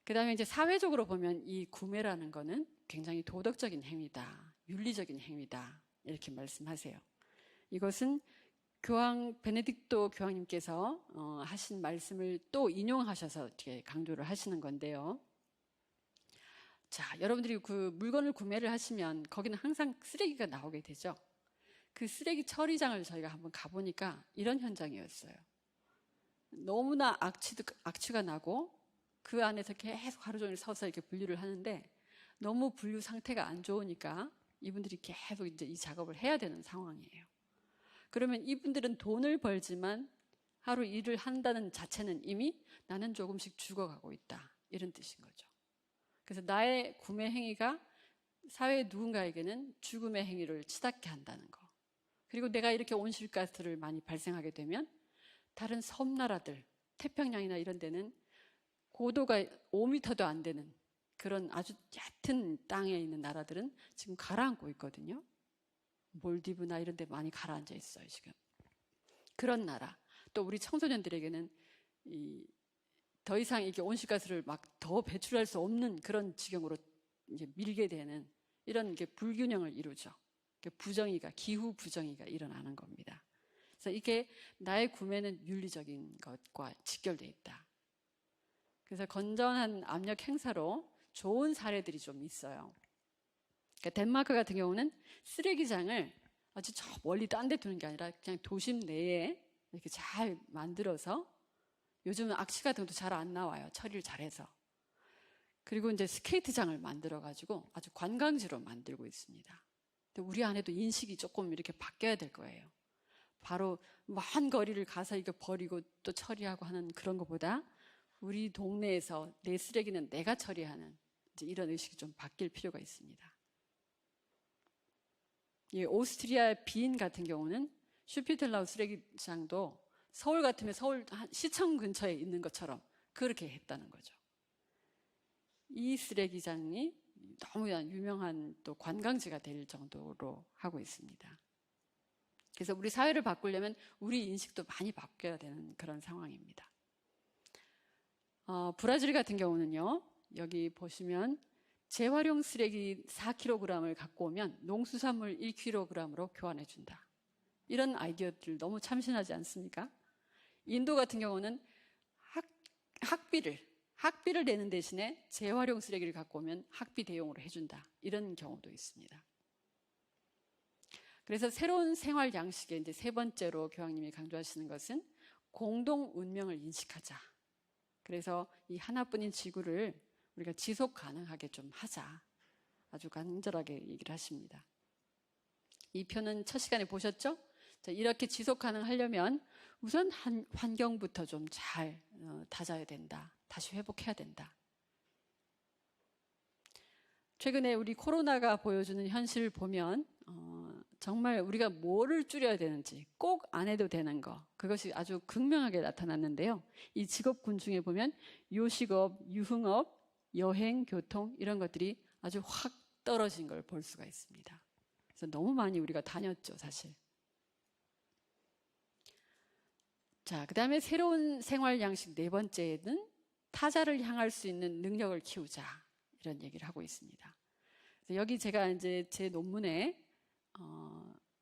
그 다음에 이제 사회적으로 보면 이 구매라는 거는 굉장히 도덕적인 행위다, 윤리적인 행위다, 이렇게 말씀하세요. 이것은 베네딕토 교황님께서 하신 말씀을 또 인용하셔서 이렇게 강조를 하시는 건데요. 자, 여러분들이 그 물건을 구매를 하시면 거기는 항상 쓰레기가 나오게 되죠. 그 쓰레기 처리장을 저희가 한번 가보니까 이런 현장이었어요. 너무나 악취가 나고 그 안에서 계속 하루 종일 서서 이렇게 분류를 하는데 너무 분류 상태가 안 좋으니까 이분들이 계속 이제 이 작업을 해야 되는 상황이에요. 그러면 이분들은 돈을 벌지만 하루 일을 한다는 자체는 이미 나는 조금씩 죽어가고 있다, 이런 뜻인 거죠. 그래서 나의 구매 행위가 사회 누군가에게는 죽음의 행위를 치닫게 한다는 거. 그리고 내가 이렇게 온실가스를 많이 발생하게 되면 다른 섬나라들, 태평양이나 이런 데는 고도가 5m도 안 되는 그런 아주 얕은 땅에 있는 나라들은 지금 가라앉고 있거든요. 몰디브나 이런 데 많이 가라앉아 있어요, 지금. 그런 나라. 또 우리 청소년들에게는 더 이상 이게 온실가스를 막 더 배출할 수 없는 그런 지경으로 이제 밀게 되는 이런 게 불균형을 이루죠. 기후 부정의가 일어나는 겁니다. 그래서 이게 나의 구매는 윤리적인 것과 직결되어 있다. 그래서 건전한 압력 행사로 좋은 사례들이 좀 있어요. 그러니까 덴마크 같은 경우는 쓰레기장을 아주 저 멀리 딴 데 두는 게 아니라 그냥 도심 내에 이렇게 잘 만들어서, 요즘은 악취 같은 것도 잘 안 나와요, 처리를 잘해서. 그리고 이제 스케이트장을 만들어가지고 아주 관광지로 만들고 있습니다. 근데 우리 안에도 인식이 조금 이렇게 바뀌어야 될 거예요. 바로 먼 거리를 가서 이거 버리고 또 처리하고 하는 그런 것보다 우리 동네에서 내 쓰레기는 내가 처리하는 이제 이런 의식이 좀 바뀔 필요가 있습니다. 이 오스트리아 빈 같은 경우는 슈피텔라우 쓰레기장도 서울 같으면 서울 시청 근처에 있는 것처럼 그렇게 했다는 거죠. 이 쓰레기장이 너무 유명한 또 관광지가 될 정도로 하고 있습니다. 그래서 우리 사회를 바꾸려면 우리 인식도 많이 바뀌어야 되는 그런 상황입니다. 브라질 같은 경우는요, 여기 보시면 재활용 쓰레기 4kg을 갖고 오면 농수산물 1kg으로 교환해준다. 이런 아이디어들 너무 참신하지 않습니까? 인도 같은 경우는 학비를 내는 대신에 재활용 쓰레기를 갖고 오면 학비 대용으로 해준다. 이런 경우도 있습니다. 그래서 새로운 생활 양식의 이제 세 번째로 교황님이 강조하시는 것은 공동 운명을 인식하자. 그래서 이 하나뿐인 지구를 우리가 지속 가능하게 좀 하자. 아주 간절하게 얘기를 하십니다. 이 표는 첫 시간에 보셨죠? 자, 이렇게 지속 가능하려면 우선 환경부터 좀 잘 다져야 된다. 다시 회복해야 된다. 최근에 우리 코로나가 보여주는 현실을 보면 정말 우리가 뭐를 줄여야 되는지 꼭 안 해도 되는 거, 그것이 아주 극명하게 나타났는데요. 이 직업군 중에 보면 요식업, 유흥업, 여행, 교통 이런 것들이 아주 확 떨어진 걸 볼 수가 있습니다. 그래서 너무 많이 우리가 다녔죠, 사실. 자, 그 다음에 새로운 생활 양식 네 번째는 타자를 향할 수 있는 능력을 키우자, 이런 얘기를 하고 있습니다. 그래서 여기 제가 이제 제 논문에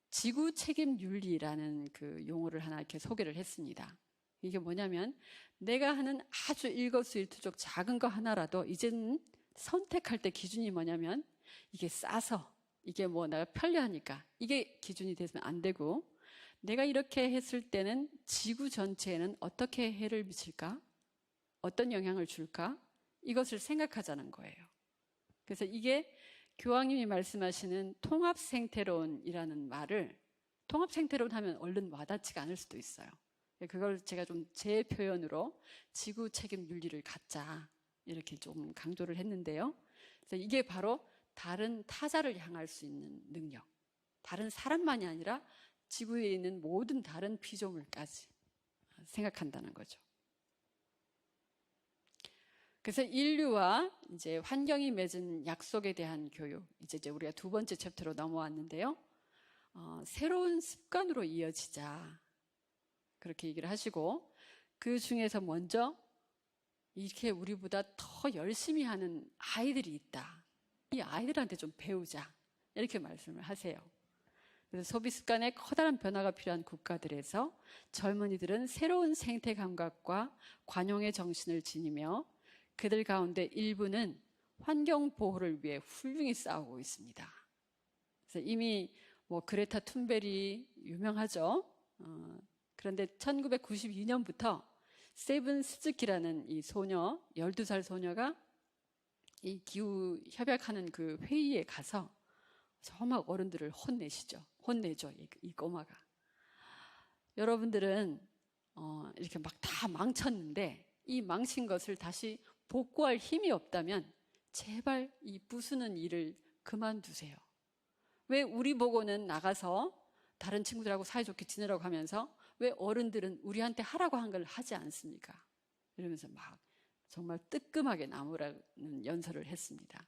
지구 책임 윤리라는 그 용어를 하나 이렇게 소개를 했습니다. 이게 뭐냐면 내가 하는 아주 일거수일투족 작은 거 하나라도 이제는 선택할 때 기준이 뭐냐면 이게 싸서, 이게 뭐 내가 편리하니까 이게 기준이 되면 안 되고, 내가 이렇게 했을 때는 지구 전체에는 어떻게 해를 미칠까? 어떤 영향을 줄까? 이것을 생각하자는 거예요. 그래서 이게 교황님이 말씀하시는 통합생태론이라는 말을, 통합생태론 하면 얼른 와닿지가 않을 수도 있어요. 그걸 제가 좀 제 표현으로 지구 책임 윤리를 갖자, 이렇게 좀 강조를 했는데요. 그래서 이게 바로 다른 타자를 향할 수 있는 능력, 다른 사람만이 아니라 지구에 있는 모든 다른 피조물까지 생각한다는 거죠. 그래서 인류와 이제 환경이 맺은 약속에 대한 교육, 이제 우리가 두 번째 챕터로 넘어왔는데요. 새로운 습관으로 이어지자. 그렇게 얘기를 하시고, 그 중에서 먼저 이렇게 우리보다 더 열심히 하는 아이들이 있다. 이 아이들한테 좀 배우자. 이렇게 말씀을 하세요. 그래서 소비 습관에 커다란 변화가 필요한 국가들에서 젊은이들은 새로운 생태 감각과 관용의 정신을 지니며 그들 가운데 일부는 환경 보호를 위해 훌륭히 싸우고 있습니다. 그래서 이미 뭐 그레타 툰베리 유명하죠. 그런데 1992년부터 세븐 스즈키라는 이 소녀, 12살 소녀가 이 기후 협약하는 그 회의에 가서 정말 어른들을 혼내죠, 이 꼬마가. 여러분들은 이렇게 막 다 망쳤는데 이 망친 것을 다시 복구할 힘이 없다면 제발 이 부수는 일을 그만두세요. 왜 우리 보고는 나가서 다른 친구들하고 사이좋게 지내라고 하면서 왜 어른들은 우리한테 하라고 한 걸 하지 않습니까? 이러면서 막 정말 뜨끔하게 나무라는 연설을 했습니다.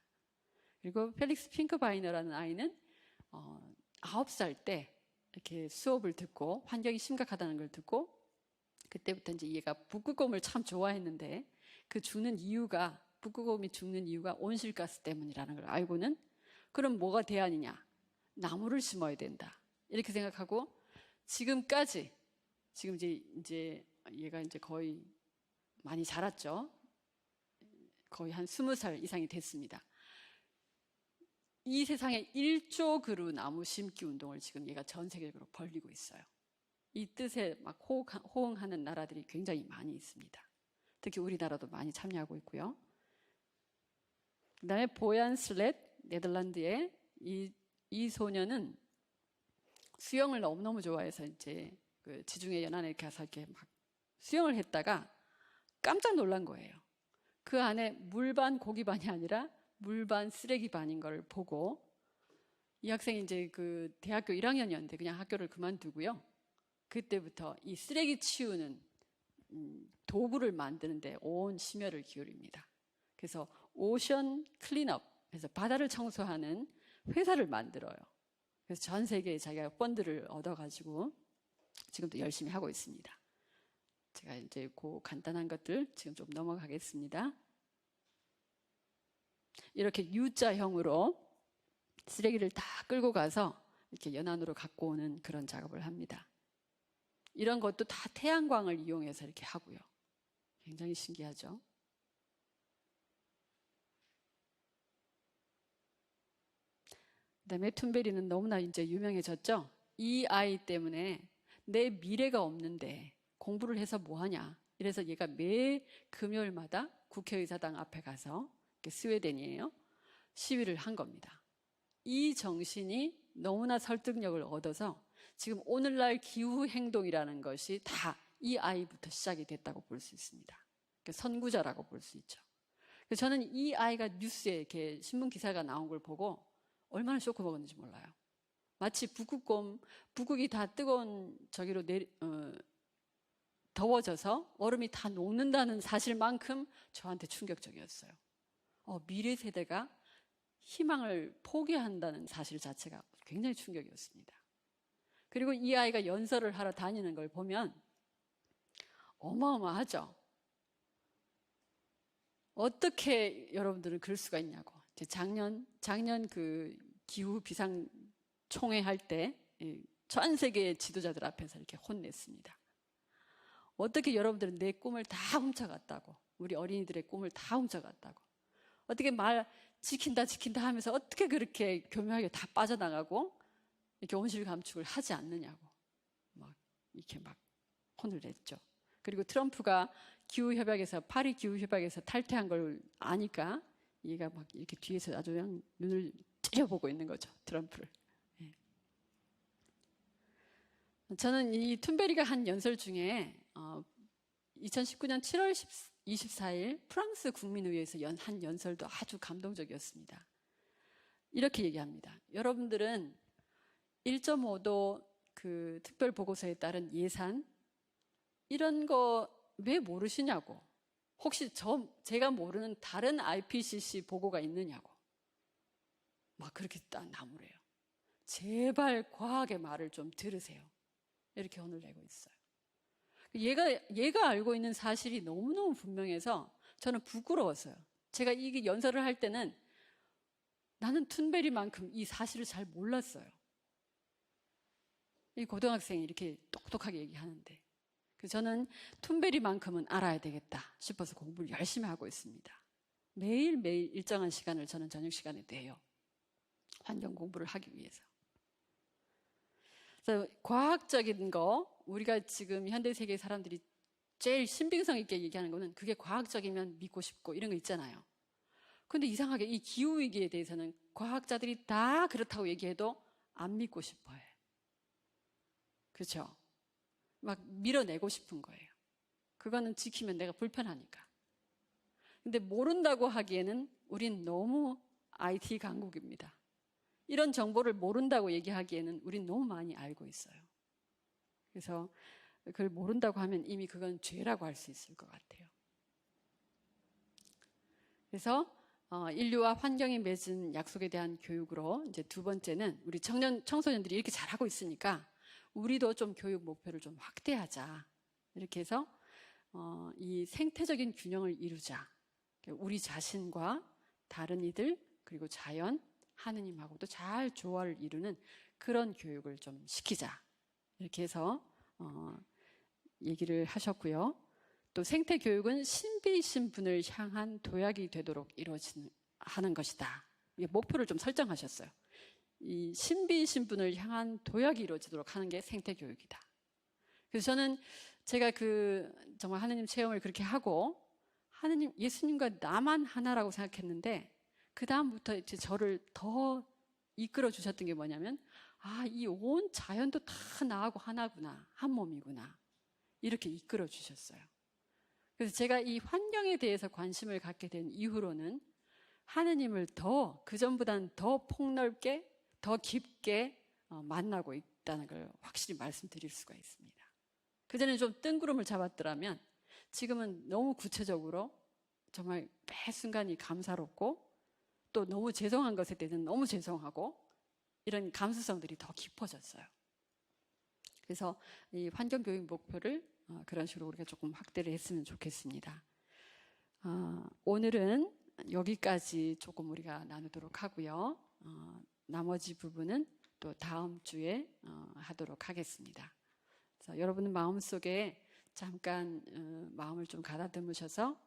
그리고 펠릭스 핑크바이너라는 아이는 9살 때 이렇게 수업을 듣고 환경이 심각하다는 걸 듣고 그때부터 이제 얘가 북극곰을 참 좋아했는데 그 죽는 이유가 북극곰이 죽는 이유가 온실가스 때문이라는 걸 알고는 그럼 뭐가 대안이냐? 나무를 심어야 된다. 이렇게 생각하고 지금까지 지금 이제 얘가 이제 거의 많이 자랐죠. 거의 한 20살 이상이 됐습니다. 이 세상에 1조 그루 나무 심기 운동을 지금 얘가 전 세계적으로 벌리고 있어요. 이 뜻에 막 호응하는 나라들이 굉장히 많이 있습니다. 특히 우리나라도 많이 참여하고 있고요. 그 다음에 보얀 슬렛, 네덜란드의 이 소녀는 수영을 너무너무 좋아해서 이제 그 지중해 연안에 가서 이렇게 막 수영을 했다가 깜짝 놀란 거예요. 그 안에 물반 고기반이 아니라 물반 쓰레기 반인 걸 보고 이 학생이 이제 그 대학교 1학년이었는데 그냥 학교를 그만두고요. 그때부터 이 쓰레기 치우는 도구를 만드는데 온 심혈을 기울입니다. 그래서 오션 클린업, 그래서 바다를 청소하는 회사를 만들어요. 그래서 전 세계에 자기가 펀드를 얻어가지고 지금도 열심히 하고 있습니다. 제가 이제 그 간단한 것들 지금 좀 넘어가겠습니다. 이렇게 U자형으로 쓰레기를 다 끌고 가서 이렇게 연안으로 갖고 오는 그런 작업을 합니다. 이런 것도 다 태양광을 이용해서 이렇게 하고요. 굉장히 신기하죠? 그다음에 툰베리는 너무나 이제 유명해졌죠? 이 아이 때문에 내 미래가 없는데 공부를 해서 뭐하냐? 이래서 얘가 매 금요일마다 국회의사당 앞에 가서 스웨덴이에요. 시위를 한 겁니다. 이 정신이 너무나 설득력을 얻어서 지금 오늘날 기후행동이라는 것이 다 이 아이부터 시작이 됐다고 볼 수 있습니다. 선구자라고 볼 수 있죠. 저는 이 아이가 뉴스에 이렇게 신문 기사가 나온 걸 보고 얼마나 쇼크 먹었는지 몰라요. 마치 북극이 다 뜨거운 저기로 더워져서 얼음이 다 녹는다는 사실만큼 저한테 충격적이었어요. 미래 세대가 희망을 포기한다는 사실 자체가 굉장히 충격이었습니다. 그리고 이 아이가 연설을 하러 다니는 걸 보면 어마어마하죠. 어떻게 여러분들은 그럴 수가 있냐고. 작년 그 기후 비상 총회 할 때 전 세계의 지도자들 앞에서 이렇게 혼냈습니다. 어떻게 여러분들은 내 꿈을 다 훔쳐갔다고. 우리 어린이들의 꿈을 다 훔쳐갔다고. 어떻게 말 지킨다 하면서 어떻게 그렇게 교묘하게 다 빠져나가고 이렇게 온실 감축을 하지 않느냐고 이렇게 막 혼을 냈죠. 그리고 트럼프가 파리 기후협약에서 탈퇴한 걸 아니까 얘가 막 이렇게 뒤에서 아주 그냥 눈을 찌려보고 있는 거죠. 트럼프를. 예. 저는 이 툰베리가 한 연설 중에 2019년 7월 24일 프랑스 국민의회에서 한 연설도 아주 감동적이었습니다. 이렇게 얘기합니다. 여러분들은 1.5도 그 특별 보고서에 따른 예산 이런 거 왜 모르시냐고. 혹시 제가 모르는 다른 IPCC 보고가 있느냐고. 막 그렇게 딱 나무래요. 제발 과학의 말을 좀 들으세요. 이렇게 혼을 내고 있어요. 얘가 알고 있는 사실이 너무너무 분명해서 저는 부끄러웠어요. 제가 이게 연설을 할 때는 나는 툰베리만큼 이 사실을 잘 몰랐어요. 이 고등학생이 이렇게 똑똑하게 얘기하는데. 그래서 저는 툰베리만큼은 알아야 되겠다 싶어서 공부를 열심히 하고 있습니다. 매일매일 일정한 시간을 저는 저녁 시간에 내요. 환경 공부를 하기 위해서. 그래서 과학적인 거, 우리가 지금 현대 세계 사람들이 제일 신빙성 있게 얘기하는 거는 그게 과학적이면 믿고 싶고 이런 거 있잖아요. 근데 이상하게 이 기후위기에 대해서는 과학자들이 다 그렇다고 얘기해도 안 믿고 싶어요. 그렇죠? 막 밀어내고 싶은 거예요. 그거는 지키면 내가 불편하니까. 근데 모른다고 하기에는 우린 너무 IT 강국입니다. 이런 정보를 모른다고 얘기하기에는 우린 너무 많이 알고 있어요. 그래서 그걸 모른다고 하면 이미 그건 죄라고 할 수 있을 것 같아요. 그래서 인류와 환경이 맺은 약속에 대한 교육으로 이제 두 번째는 우리 청소년들이 이렇게 잘하고 있으니까 우리도 좀 교육 목표를 좀 확대하자. 이렇게 해서 이 생태적인 균형을 이루자. 우리 자신과 다른 이들 그리고 자연, 하느님하고도 잘 조화를 이루는 그런 교육을 좀 시키자. 이렇게 해서 얘기를 하셨고요. 또 생태 교육은 신비이신 분을 향한 도약이 되도록 하는 것이다. 목표를 좀 설정하셨어요. 이 신비이신 분을 향한 도약이 이루어지도록 하는 게 생태 교육이다. 그래서 저는 제가 정말 하느님 체험을 그렇게 하고 하느님, 예수님과 나만 하나라고 생각했는데 그 다음부터 이제 저를 더 이끌어 주셨던 게 뭐냐면 이 온 자연도 다 나하고 하나구나, 한 몸이구나 이렇게 이끌어 주셨어요. 그래서 제가 이 환경에 대해서 관심을 갖게 된 이후로는 하느님을 그전보다는 더 폭넓게, 더 깊게 만나고 있다는 걸 확실히 말씀드릴 수가 있습니다. 그전에는 좀 뜬구름을 잡았더라면 지금은 너무 구체적으로 정말 매 순간이 감사롭고 또 너무 죄송한 것에 대해서는 너무 죄송하고 이런 감수성들이 더 깊어졌어요. 그래서 이 환경교육 목표를 그런 식으로 우리가 조금 확대를 했으면 좋겠습니다. 오늘은 여기까지 조금 우리가 나누도록 하고요. 나머지 부분은 또 다음 주에 하도록 하겠습니다. 그래서 여러분의 마음속에 잠깐 마음을 좀 가다듬으셔서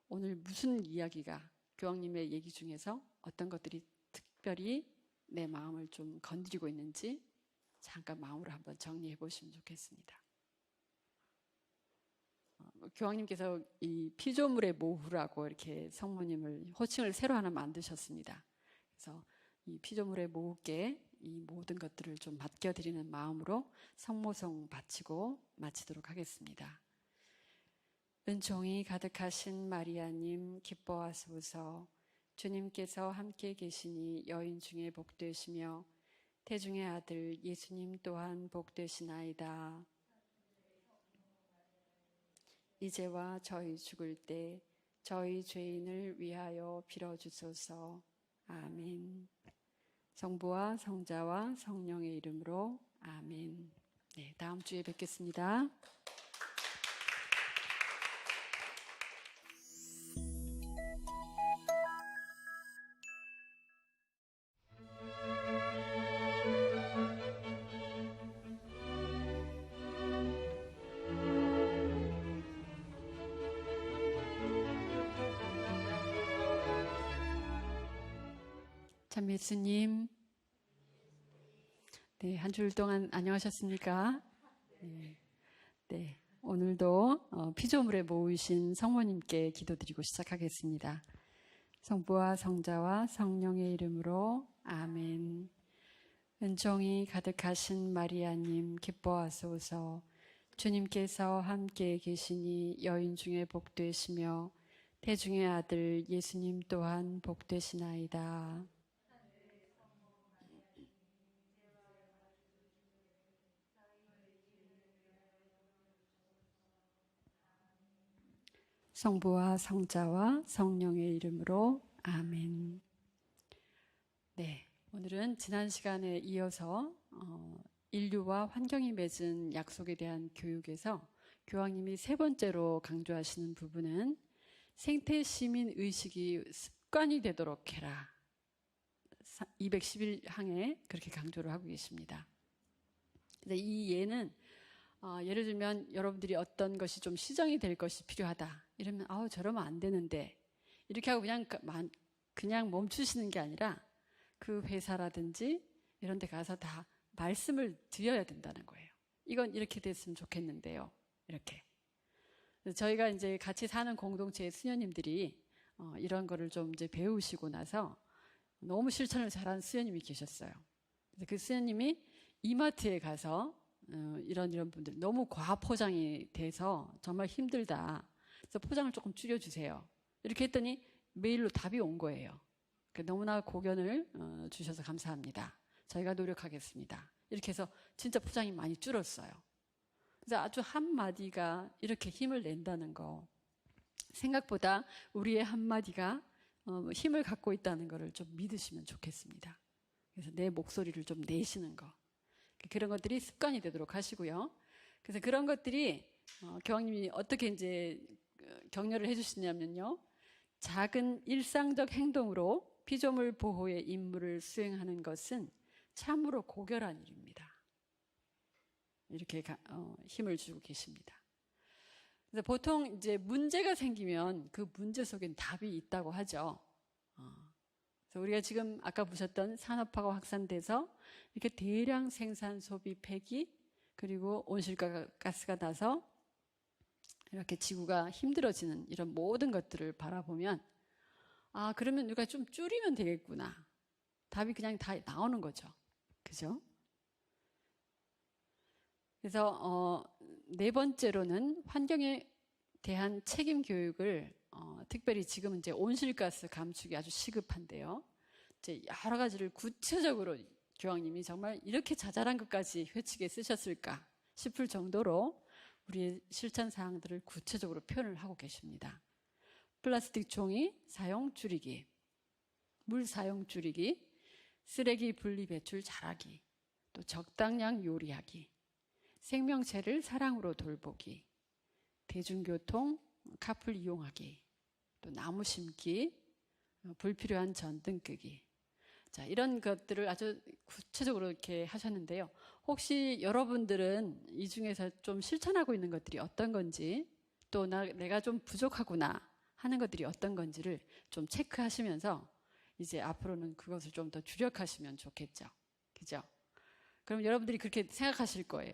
오늘 무슨 이야기가 교황님의 얘기 중에서 어떤 것들이 특별히 내 마음을 좀 건드리고 있는지 잠깐 마음으로 한번 정리해 보시면 좋겠습니다. 교황님께서 이 피조물의 모후라고 이렇게 성모님을 호칭을 새로 하나 만드셨습니다. 그래서 이 피조물의 모후께 이 모든 것들을 좀 맡겨드리는 마음으로 성모송 바치고 마치도록 하겠습니다. 은총이 가득하신 마리아님 기뻐하소서. 주님께서 함께 계시니 여인 중에 복되시며 태중의 아들 예수님 또한 복되시나이다. 이제와 저희 죽을 때 저희 죄인을 위하여 빌어주소서. 아멘. 성부와 성자와 성령의 이름으로 아멘. 네, 다음 주에 뵙겠습니다. 참 예수님, 네, 한 주일 동안 안녕하셨습니까? 네, 오늘도 피조물에 모이신 성모님께 기도드리고 시작하겠습니다. 성부와 성자와 성령의 이름으로 아멘. 은총이 가득하신 마리아님 기뻐하소서. 주님께서 함께 계시니 여인 중에 복되시며 태중의 아들 예수님 또한 복되시나이다. 성부와 성자와 성령의 이름으로 아멘. 네, 오늘은 지난 시간에 이어서 인류와 환경이 맺은 약속에 대한 교육에서 교황님이 세 번째로 강조하시는 부분은 생태 시민 의식이 습관이 되도록 해라. 211항에 그렇게 강조를 하고 계십니다. 이 예는 예를 들면 여러분들이 어떤 것이 좀 시정이 될 것이 필요하다. 이러면 저러면 안 되는데 이렇게 하고 그냥 멈추시는 게 아니라 그 회사라든지 이런 데 가서 다 말씀을 드려야 된다는 거예요. 이건 이렇게 됐으면 좋겠는데요. 이렇게. 저희가 이제 같이 사는 공동체의 수녀님들이 이런 거를 좀 이제 배우시고 나서 너무 실천을 잘한 수녀님이 계셨어요. 그래서 그 수녀님이 이마트에 가서 이런 분들 너무 과포장이 돼서 정말 힘들다. 그래서 포장을 조금 줄여주세요. 이렇게 했더니 메일로 답이 온 거예요. 너무나 고견을 주셔서 감사합니다. 저희가 노력하겠습니다. 이렇게 해서 진짜 포장이 많이 줄었어요. 그래서 아주 한마디가 이렇게 힘을 낸다는 거, 생각보다 우리의 한마디가 힘을 갖고 있다는 것을 좀 믿으시면 좋겠습니다. 그래서 내 목소리를 좀 내시는 거, 그런 것들이 습관이 되도록 하시고요. 그래서 그런 것들이 교황님이 어떻게 이제 격려를 해주시냐면요, 작은 일상적 행동으로 피조물 보호의 임무를 수행하는 것은 참으로 고결한 일입니다. 이렇게 힘을 주고 계십니다. 그래서 보통 이제 문제가 생기면 그 문제 속엔 답이 있다고 하죠. 그래서 우리가 지금 아까 보셨던 산업화가 확산돼서 이렇게 대량 생산 소비 폐기 그리고 온실가스가 나서 이렇게 지구가 힘들어지는 이런 모든 것들을 바라보면 그러면 우리가 좀 줄이면 되겠구나. 답이 그냥 다 나오는 거죠. 그죠? 그래서 네 번째로는 환경에 대한 책임 교육을 특별히 지금 이제 온실가스 감축이 아주 시급한데요. 이제 여러 가지를 구체적으로 교황님이 정말 이렇게 자잘한 것까지 회칙에 쓰셨을까 싶을 정도로 우리의 실천 사항들을 구체적으로 표현을 하고 계십니다. 플라스틱 종이 사용 줄이기, 물 사용 줄이기, 쓰레기 분리 배출 잘하기, 또 적당량 요리하기, 생명체를 사랑으로 돌보기, 대중교통, 카풀 이용하기, 또 나무 심기, 불필요한 전등 끄기. 자, 이런 것들을 아주 구체적으로 이렇게 하셨는데요. 혹시 여러분들은 이 중에서 좀 실천하고 있는 것들이 어떤 건지, 또 내가 좀 부족하구나 하는 것들이 어떤 건지를 좀 체크하시면서 이제 앞으로는 그것을 좀 더 주력하시면 좋겠죠. 그죠? 그럼 여러분들이 그렇게 생각하실 거예요.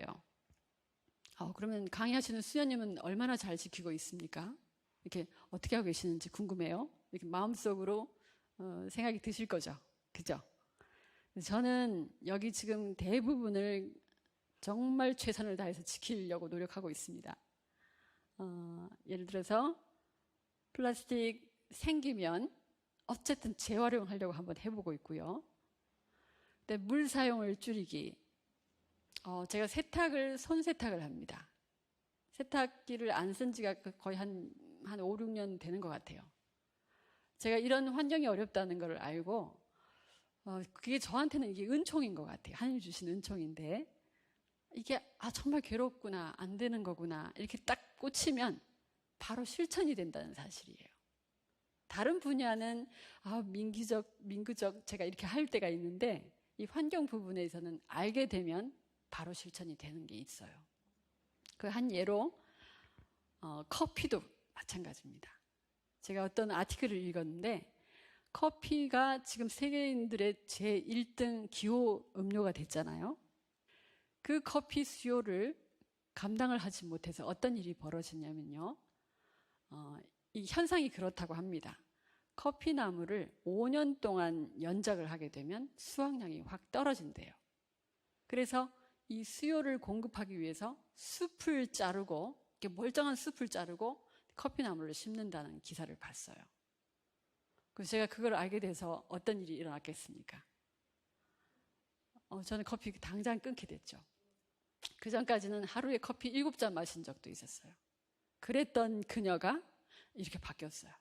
그러면 강의하시는 수녀님은 얼마나 잘 지키고 있습니까? 이렇게 어떻게 하고 계시는지 궁금해요. 이렇게 마음속으로 생각이 드실 거죠. 그죠? 저는 여기 지금 대부분을 정말 최선을 다해서 지키려고 노력하고 있습니다. 예를 들어서 플라스틱 생기면 어쨌든 재활용하려고 한번 해보고 있고요. 근데 물 사용을 줄이기. 제가 손 세탁을 합니다. 세탁기를 안 쓴 지가 거의 한 5, 6년 되는 것 같아요. 제가 이런 환경이 어렵다는 걸 알고 그게 저한테는 이게 은총인 것 같아요. 하나님 주신 은총인데 이게 정말 괴롭구나, 안 되는 거구나 이렇게 딱 꽂히면 바로 실천이 된다는 사실이에요. 다른 분야는 민구적 제가 이렇게 할 때가 있는데 이 환경 부분에서는 알게 되면 바로 실천이 되는 게 있어요. 그 한 예로 커피도 마찬가지입니다. 제가 어떤 아티클을 읽었는데 커피가 지금 세계인들의 제1등 기호 음료가 됐잖아요. 그 커피 수요를 감당을 하지 못해서 어떤 일이 벌어지냐면요. 이 현상이 그렇다고 합니다. 커피 나무를 5년 동안 연작을 하게 되면 수확량이 확 떨어진대요. 그래서 이 수요를 공급하기 위해서 숲을 자르고, 이렇게 멀쩡한 숲을 자르고 커피 나무를 심는다는 기사를 봤어요. 그래서 제가 그걸 알게 돼서 어떤 일이 일어났겠습니까? 저는 커피 당장 끊게 됐죠. 그 전까지는 하루에 커피 7잔 마신 적도 있었어요. 그랬던 그녀가 이렇게 바뀌었어요.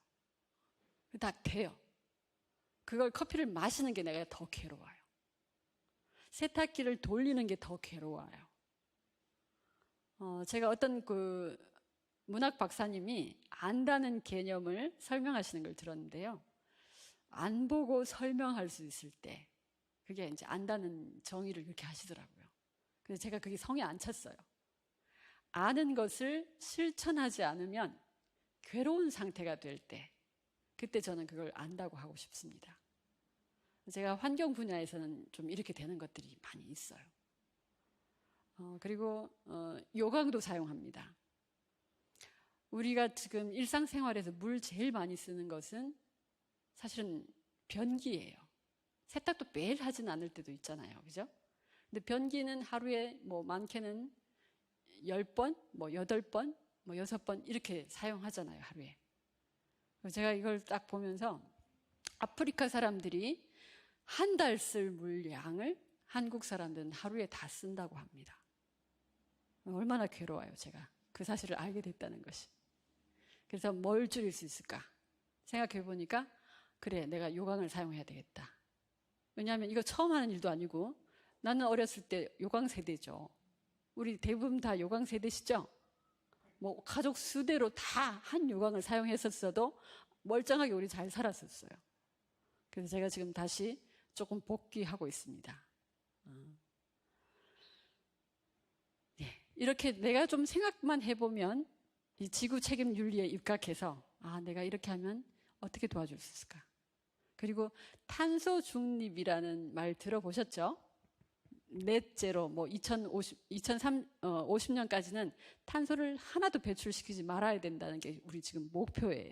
딱 돼요. 그걸 커피를 마시는 게 내가 더 괴로워요. 세탁기를 돌리는 게 더 괴로워요. 제가 어떤 그 문학 박사님이 안다는 개념을 설명하시는 걸 들었는데요. 안 보고 설명할 수 있을 때, 그게 이제 안다는 정의를 그렇게 하시더라고요. 그래서 제가 그게 성에 안 찼어요. 아는 것을 실천하지 않으면 괴로운 상태가 될 때, 그때 저는 그걸 안다고 하고 싶습니다. 제가 환경 분야에서는 좀 이렇게 되는 것들이 많이 있어요. 그리고 요강도 사용합니다. 우리가 지금 일상생활에서 물 제일 많이 쓰는 것은 사실은 변기예요. 세탁도 매일 하진 않을 때도 있잖아요. 그죠? 근데 변기는 하루에 뭐 많게는 10번, 뭐 8번, 뭐 6번 이렇게 사용하잖아요. 하루에. 제가 이걸 딱 보면서 아프리카 사람들이 한 달 쓸 물량을 한국 사람들은 하루에 다 쓴다고 합니다. 얼마나 괴로워요, 제가. 그 사실을 알게 됐다는 것이. 그래서 뭘 줄일 수 있을까? 생각해 보니까 그래, 내가 요강을 사용해야 되겠다. 왜냐하면 이거 처음 하는 일도 아니고 나는 어렸을 때 요강 세대죠. 우리 대부분 다 요강 세대시죠? 뭐 가족 수대로 다 한 요강을 사용했었어도 멀쩡하게 우리 잘 살았었어요. 그래서 제가 지금 다시 조금 복귀하고 있습니다. 이렇게 내가 좀 생각만 해보면 이 지구 책임 윤리에 입각해서 내가 이렇게 하면 어떻게 도와줄 수 있을까? 그리고 탄소 중립이라는 말 들어보셨죠? 넷제로 뭐 2050년까지는 탄소를 하나도 배출시키지 말아야 된다는 게 우리 지금 목표예요.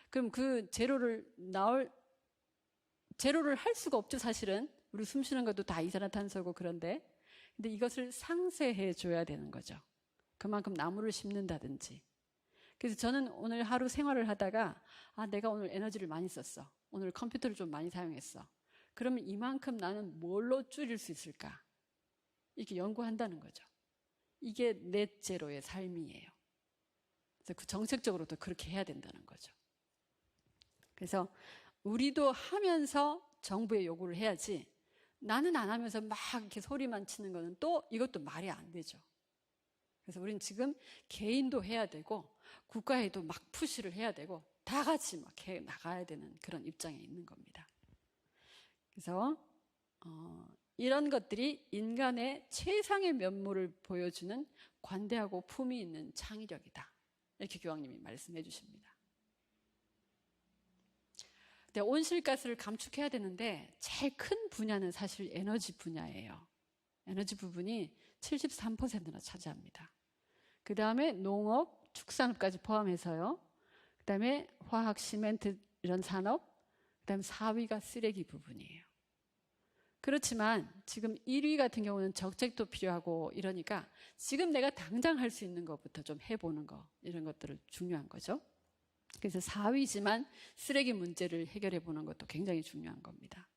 그럼 그 제로를 할 수가 없죠, 사실은. 우리 숨 쉬는 것도 다 이산화탄소고 그런데. 근데 이것을 상쇄해 줘야 되는 거죠. 그만큼 나무를 심는다든지. 그래서 저는 오늘 하루 생활을 하다가 내가 오늘 에너지를 많이 썼어. 오늘 컴퓨터를 좀 많이 사용했어. 그러면 이만큼 나는 뭘로 줄일 수 있을까? 이렇게 연구한다는 거죠. 이게 넷제로의 삶이에요. 그래서 그 정책적으로도 그렇게 해야 된다는 거죠. 그래서 우리도 하면서 정부에 요구를 해야지 나는 안 하면서 막 이렇게 소리만 치는 거는 또 이것도 말이 안 되죠. 그래서 우리는 지금 개인도 해야 되고 국가에도 막 푸시를 해야 되고 다 같이 막 해 나가야 되는 그런 입장에 있는 겁니다. 그래서 이런 것들이 인간의 최상의 면모를 보여주는 관대하고 품위 있는 창의력이다. 이렇게 교황님이 말씀해 주십니다. 온실가스를 감축해야 되는데 제일 큰 분야는 사실 에너지 분야예요. 에너지 부분이 73%나 차지합니다. 그 다음에 농업, 축산업까지 포함해서요. 그 다음에 화학, 시멘트 이런 산업, 그 다음에 4위가 쓰레기 부분이에요. 그렇지만 지금 1위 같은 경우는 정책도 필요하고 이러니까 지금 내가 당장 할 수 있는 것부터 좀 해보는 거, 이런 것들을 중요한 거죠. 그래서 4위지만 쓰레기 문제를 해결해 보는 것도 굉장히 중요한 겁니다.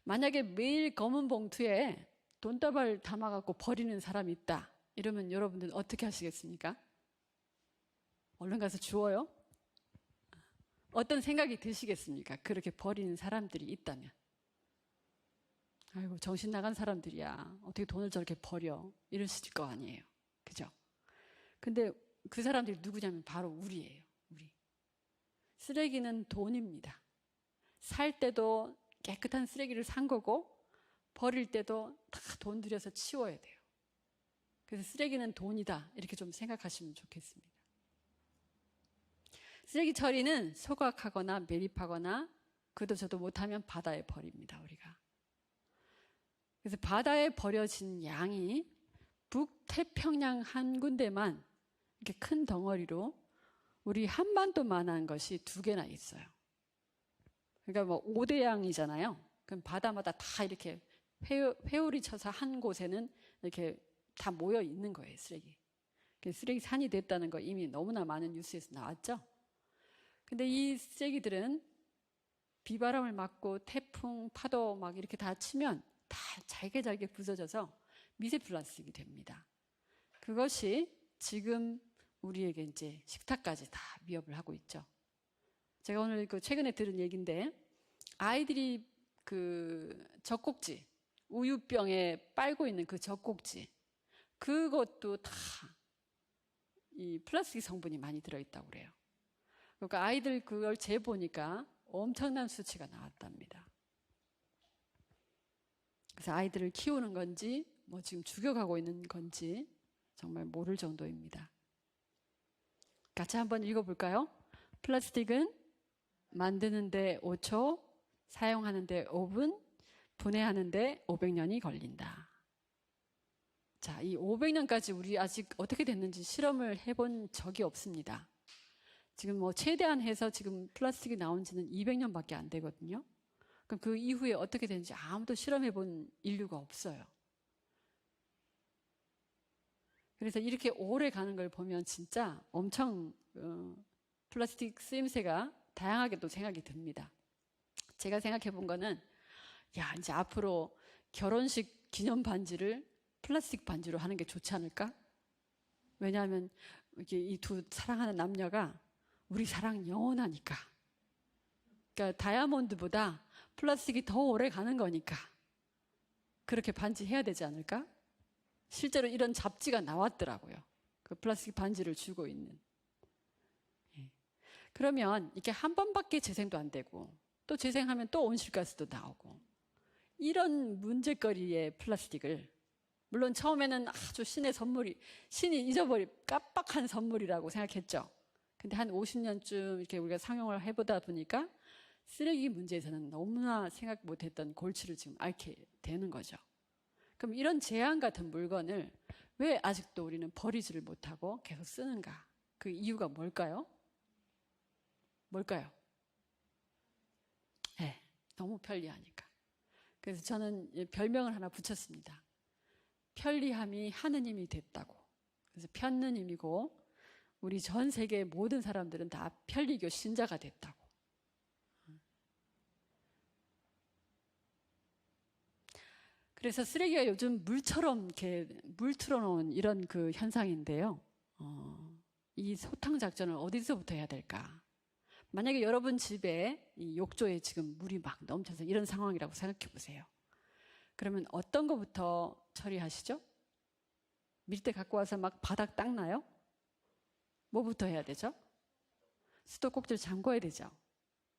만약에 매일 검은 봉투에 돈다발 담아갖고 버리는 사람이 있다. 이러면 여러분들 어떻게 하시겠습니까? 얼른 가서 주워요? 어떤 생각이 드시겠습니까? 그렇게 버리는 사람들이 있다면. 아이고, 정신 나간 사람들이야. 어떻게 돈을 저렇게 버려? 이러실 거 아니에요. 그죠? 근데 그 사람들이 누구냐면 바로 우리예요. 우리. 쓰레기는 돈입니다. 살 때도 깨끗한 쓰레기를 산 거고 버릴 때도 다 돈 들여서 치워야 돼요. 그래서 쓰레기는 돈이다. 이렇게 좀 생각하시면 좋겠습니다. 쓰레기 처리는 소각하거나 매립하거나 그도 저도 못하면 바다에 버립니다. 우리가. 그래서 바다에 버려진 양이 북태평양 한 군데만 이렇게 큰 덩어리로 우리 한반도만한 것이 2개나 있어요. 그러니까 뭐 5대 양이잖아요. 그럼 바다마다 다 이렇게 회오리 쳐서 한 곳에는 이렇게 다 모여 있는 거예요, 쓰레기. 쓰레기 산이 됐다는 거 이미 너무나 많은 뉴스에서 나왔죠. 근데 이 쓰레기들은 비바람을 맞고 태풍, 파도 막 이렇게 다 치면 다 잘게 부서져서 미세 플라스틱이 됩니다. 그것이 지금 우리에게 이제 식탁까지 다 위협을 하고 있죠. 제가 오늘 최근에 들은 얘기인데 아이들이 그 젖꼭지, 우유병에 빨고 있는 그 젖꼭지, 그것도 다 이 플라스틱 성분이 많이 들어있다고 그래요. 그러니까 아이들 그걸 재보니까 엄청난 수치가 나왔답니다. 그래서 아이들을 키우는 건지 뭐 지금 죽여가고 있는 건지 정말 모를 정도입니다. 같이 한번 읽어볼까요? 플라스틱은 만드는데 5초, 사용하는데 5분, 분해하는데 500년이 걸린다. 자, 이 500년까지 우리 아직 어떻게 됐는지 실험을 해본 적이 없습니다. 지금 뭐 최대한 해서 지금 플라스틱이 나온 지는 200년밖에 안 되거든요. 그럼 그 이후에 어떻게 되는지 아무도 실험해 본 인류가 없어요. 그래서 이렇게 오래 가는 걸 보면 진짜 엄청 플라스틱 쓰임새가 다양하게 또 생각이 듭니다. 제가 생각해 본 거는 야, 이제 앞으로 결혼식 기념 반지를 플라스틱 반지로 하는 게 좋지 않을까? 왜냐하면 이게 이 두 사랑하는 남녀가 우리 사랑 영원하니까. 그러니까 다이아몬드보다 플라스틱이 더 오래 가는 거니까 그렇게 반지 해야 되지 않을까? 실제로 이런 잡지가 나왔더라고요. 그 플라스틱 반지를 주고 있는. 그러면 이게 한 번밖에 재생도 안 되고 또 재생하면 또 온실가스도 나오고 이런 문제거리의 플라스틱을 물론 처음에는 아주 신이 잊어버린 깜빡한 선물이라고 생각했죠. 근데 한 50년쯤 이렇게 우리가 상용을 해보다 보니까 쓰레기 문제에서는 너무나 생각 못했던 골치를 지금 앓게 되는 거죠. 그럼 이런 재앙 같은 물건을 왜 아직도 우리는 버리지를 못하고 계속 쓰는가? 그 이유가 뭘까요? 뭘까요? 네, 너무 편리하니까. 그래서 저는 별명을 하나 붙였습니다. 편리함이 하느님이 됐다고. 그래서 편느님이고 우리 전 세계 모든 사람들은 다 편리교 신자가 됐다고. 그래서 쓰레기가 요즘 물처럼 이렇게 물 틀어놓은 이런 그 현상인데요. 이 소탕 작전을 어디서부터 해야 될까? 만약에 여러분 집에 이 욕조에 지금 물이 막 넘쳐서 이런 상황이라고 생각해 보세요. 그러면 어떤 거부터 처리하시죠? 밀대 갖고 와서 막 바닥 닦나요? 뭐부터 해야 되죠? 수도꼭지를 잠궈야 되죠.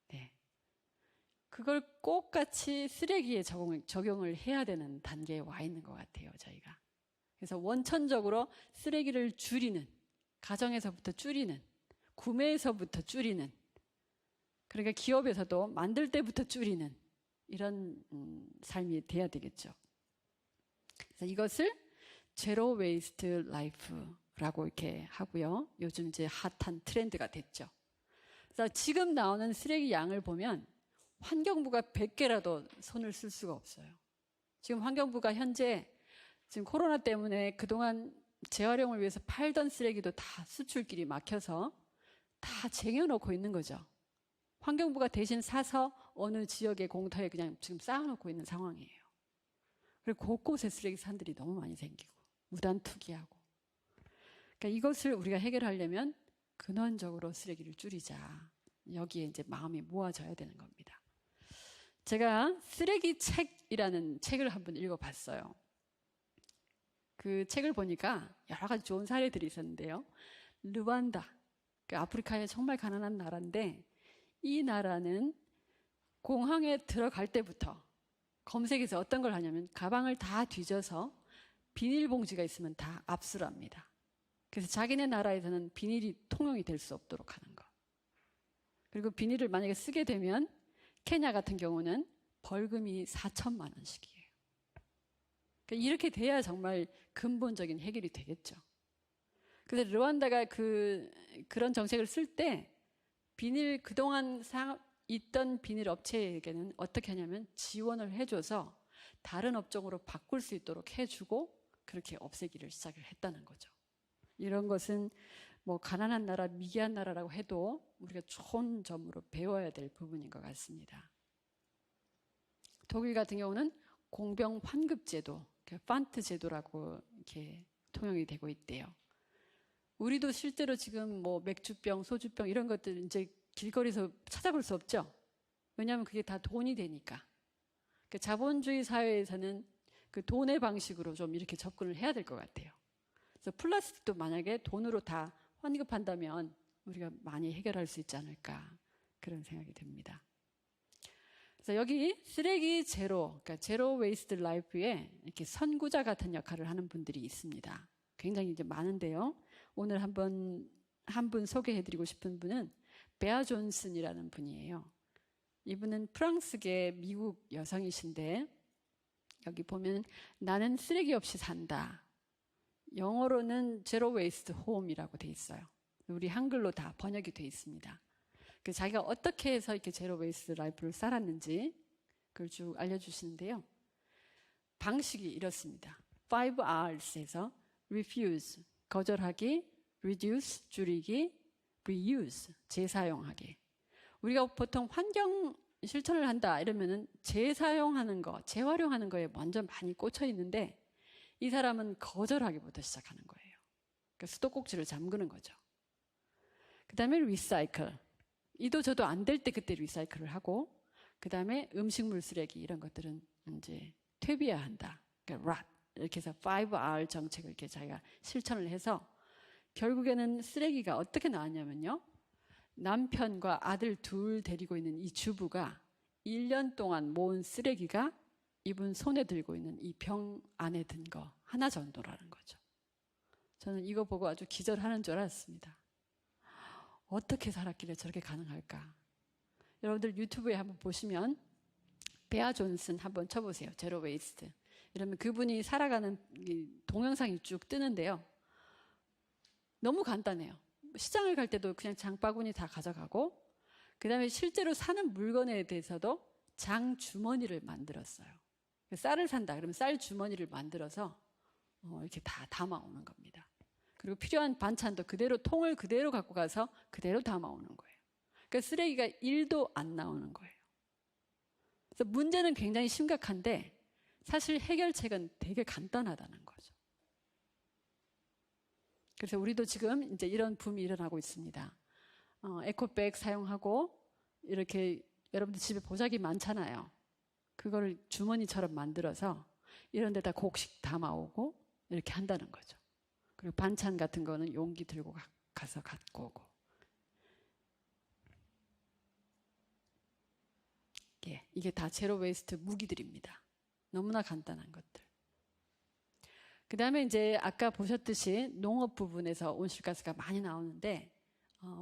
네. 그걸 꼭같이 쓰레기에 적용을 해야 되는 단계에 와 있는 것 같아요, 저희가. 그래서 원천적으로 쓰레기를 줄이는, 가정에서부터 줄이는, 구매에서부터 줄이는, 그러니까 기업에서도 만들 때부터 줄이는 이런 삶이 돼야 되겠죠. 그래서 이것을 제로 웨이스트 라이프라고 이렇게 하고요. 요즘 이제 핫한 트렌드가 됐죠. 그래서 지금 나오는 쓰레기 양을 보면 환경부가 100개라도 손을 쓸 수가 없어요. 지금 환경부가 현재 지금 코로나 때문에 그동안 재활용을 위해서 팔던 쓰레기도 다 수출길이 막혀서 다 쟁여놓고 있는 거죠. 환경부가 대신 사서 어느 지역의 공터에 그냥 지금 쌓아놓고 있는 상황이에요. 그리고 곳곳에 쓰레기 산들이 너무 많이 생기고 무단 투기하고. 그러니까 이것을 우리가 해결하려면 근원적으로 쓰레기를 줄이자. 여기에 이제 마음이 모아져야 되는 겁니다. 제가 쓰레기 책이라는 책을 한번 읽어봤어요. 그 책을 보니까 여러 가지 좋은 사례들이 있었는데요. 르완다, 그 아프리카의 정말 가난한 나라인데 이 나라는 공항에 들어갈 때부터 검색해서 어떤 걸 하냐면 가방을 다 뒤져서 비닐봉지가 있으면 다 압수를 합니다. 그래서 자기네 나라에서는 비닐이 통용이 될 수 없도록 하는 거. 그리고 비닐을 만약에 쓰게 되면 케냐 같은 경우는 벌금이 4천만 원씩이에요. 그러니까 이렇게 돼야 정말 근본적인 해결이 되겠죠. 그래서 르완다가 그런 정책을 쓸 때 비닐 그동안 있던 비닐 업체에게는 어떻게 하냐면 지원을 해줘서 다른 업종으로 바꿀 수 있도록 해주고 그렇게 없애기를 시작을 했다는 거죠. 이런 것은 뭐 가난한 나라, 미개한 나라라고 해도 우리가 좋은 점으로 배워야 될 부분인 것 같습니다. 독일 같은 경우는 공병 환급 제도, 판트 제도라고 이렇게 통용이 되고 있대요. 우리도 실제로 지금 뭐 맥주병, 소주병 이런 것들 이제 길거리에서 찾아볼 수 없죠. 왜냐하면 그게 다 돈이 되니까. 그 자본주의 사회에서는 그 돈의 방식으로 좀 이렇게 접근을 해야 될 것 같아요. 그래서 플라스틱도 만약에 돈으로 다 환급한다면 우리가 많이 해결할 수 있지 않을까 그런 생각이 듭니다. 그래서 여기 쓰레기 제로, 그러니까 제로 웨이스트 라이프에 이렇게 선구자 같은 역할을 하는 분들이 있습니다. 굉장히 이제 많은데요. 오늘 한 분 소개해드리고 싶은 분은 베아 존슨이라는 분이에요. 이분은 프랑스계 미국 여성이신데 여기 보면 나는 쓰레기 없이 산다. 영어로는 제로 웨이스트 홈이라고 돼 있어요. 우리 한글로 다 번역이 돼 있습니다. 자기가 어떻게 해서 이렇게 제로 웨이스트 라이프를 살았는지 그걸 쭉 알려주시는데요. 방식이 이렇습니다. 5Rs에서 refuse, 거절하기, reduce, 줄이기, reuse, 재사용하기. 우리가 보통 환경 실천을 한다 이러면은 재사용하는 거, 재활용하는 거에 먼저 많이 꽂혀 있는데 이 사람은 거절하기부터 시작하는 거예요. 그러니까 수도꼭지를 잠그는 거죠. 그 다음에 리사이클. 이도 저도 안 될 때 그때 리사이클을 하고, 그 다음에 음식물 쓰레기 이런 것들은 이제 퇴비해야 한다. 그러니까 rot. 이렇게 해서 5R 정책을 이렇게 자기가 실천을 해서 결국에는 쓰레기가 어떻게 나왔냐면요. 남편과 아들 둘 데리고 있는 이 주부가 1년 동안 모은 쓰레기가 이분 손에 들고 있는 이 병 안에 든 거 하나 정도라는 거죠. 저는 이거 보고 아주 기절하는 줄 알았습니다. 어떻게 살았길래 저렇게 가능할까? 여러분들 유튜브에 한번 보시면 베아 존슨 한번 쳐보세요. 제로 웨이스트. 이러면 그분이 살아가는 동영상이 쭉 뜨는데요. 너무 간단해요. 시장을 갈 때도 그냥 장바구니 다 가져가고, 그 다음에 실제로 사는 물건에 대해서도 장 주머니를 만들었어요. 쌀을 산다 그러면 쌀 주머니를 만들어서 이렇게 다 담아오는 겁니다. 그리고 필요한 반찬도 그대로 통을 그대로 갖고 가서 그대로 담아오는 거예요. 그러니까 쓰레기가 1도 안 나오는 거예요. 그래서 문제는 굉장히 심각한데 사실 해결책은 되게 간단하다는 거죠. 그래서 우리도 지금 이제 이런 붐이 일어나고 있습니다. 에코백 사용하고 이렇게 여러분들 집에 보자기 많잖아요. 그거를 주머니처럼 만들어서 이런 데다 곡식 담아오고 이렇게 한다는 거죠. 그리고 반찬 같은 거는 용기 들고 가서 갖고 오고. 예, 이게 다 제로 웨이스트 무기들입니다. 너무나 간단한 것들. 그 다음에 이제 아까 보셨듯이 농업 부분에서 온실가스가 많이 나오는데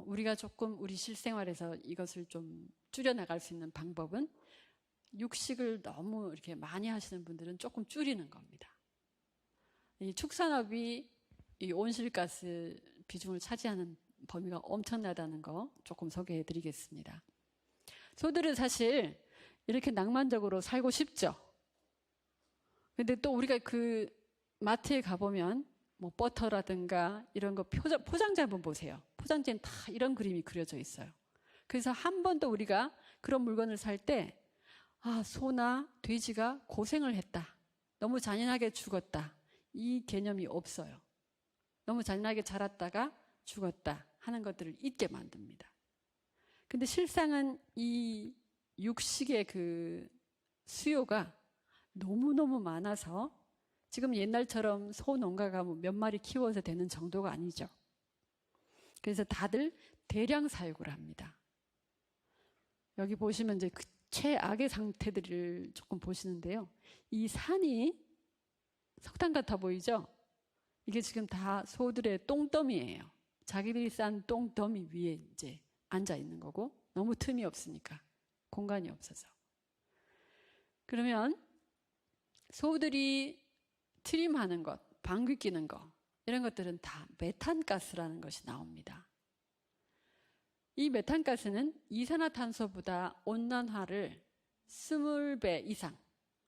우리가 조금 우리 실생활에서 이것을 좀 줄여나갈 수 있는 방법은 육식을 너무 이렇게 많이 하시는 분들은 조금 줄이는 겁니다. 이 축산업이 이 온실가스 비중을 차지하는 범위가 엄청나다는 거 조금 소개해 드리겠습니다. 소들은 사실 이렇게 낭만적으로 살고 싶죠. 근데 또 우리가 그 마트에 가보면 뭐 버터라든가 이런 거 포장재 한번 보세요. 포장재는 다 이런 그림이 그려져 있어요. 그래서 한 번도 우리가 그런 물건을 살 때 소나 돼지가 고생을 했다. 너무 잔인하게 죽었다. 이 개념이 없어요. 너무 잔인하게 자랐다가 죽었다 하는 것들을 잊게 만듭니다. 근데 실상은 이 육식의 그 수요가 너무너무 많아서 지금 옛날처럼 소 농가가 몇 마리 키워서 되는 정도가 아니죠. 그래서 다들 대량 사육을 합니다. 여기 보시면 이제 그 최악의 상태들을 조금 보시는데요. 이 산이 석탄 같아 보이죠? 이게 지금 다 소들의 똥더미예요. 자기들이 싼 똥더미 위에 이제 앉아 있는 거고 너무 틈이 없으니까 공간이 없어서. 그러면 소들이 트림하는 것, 방귀 뀌는 것 이런 것들은 다 메탄가스라는 것이 나옵니다. 이 메탄가스는 이산화탄소보다 온난화를 20배 이상,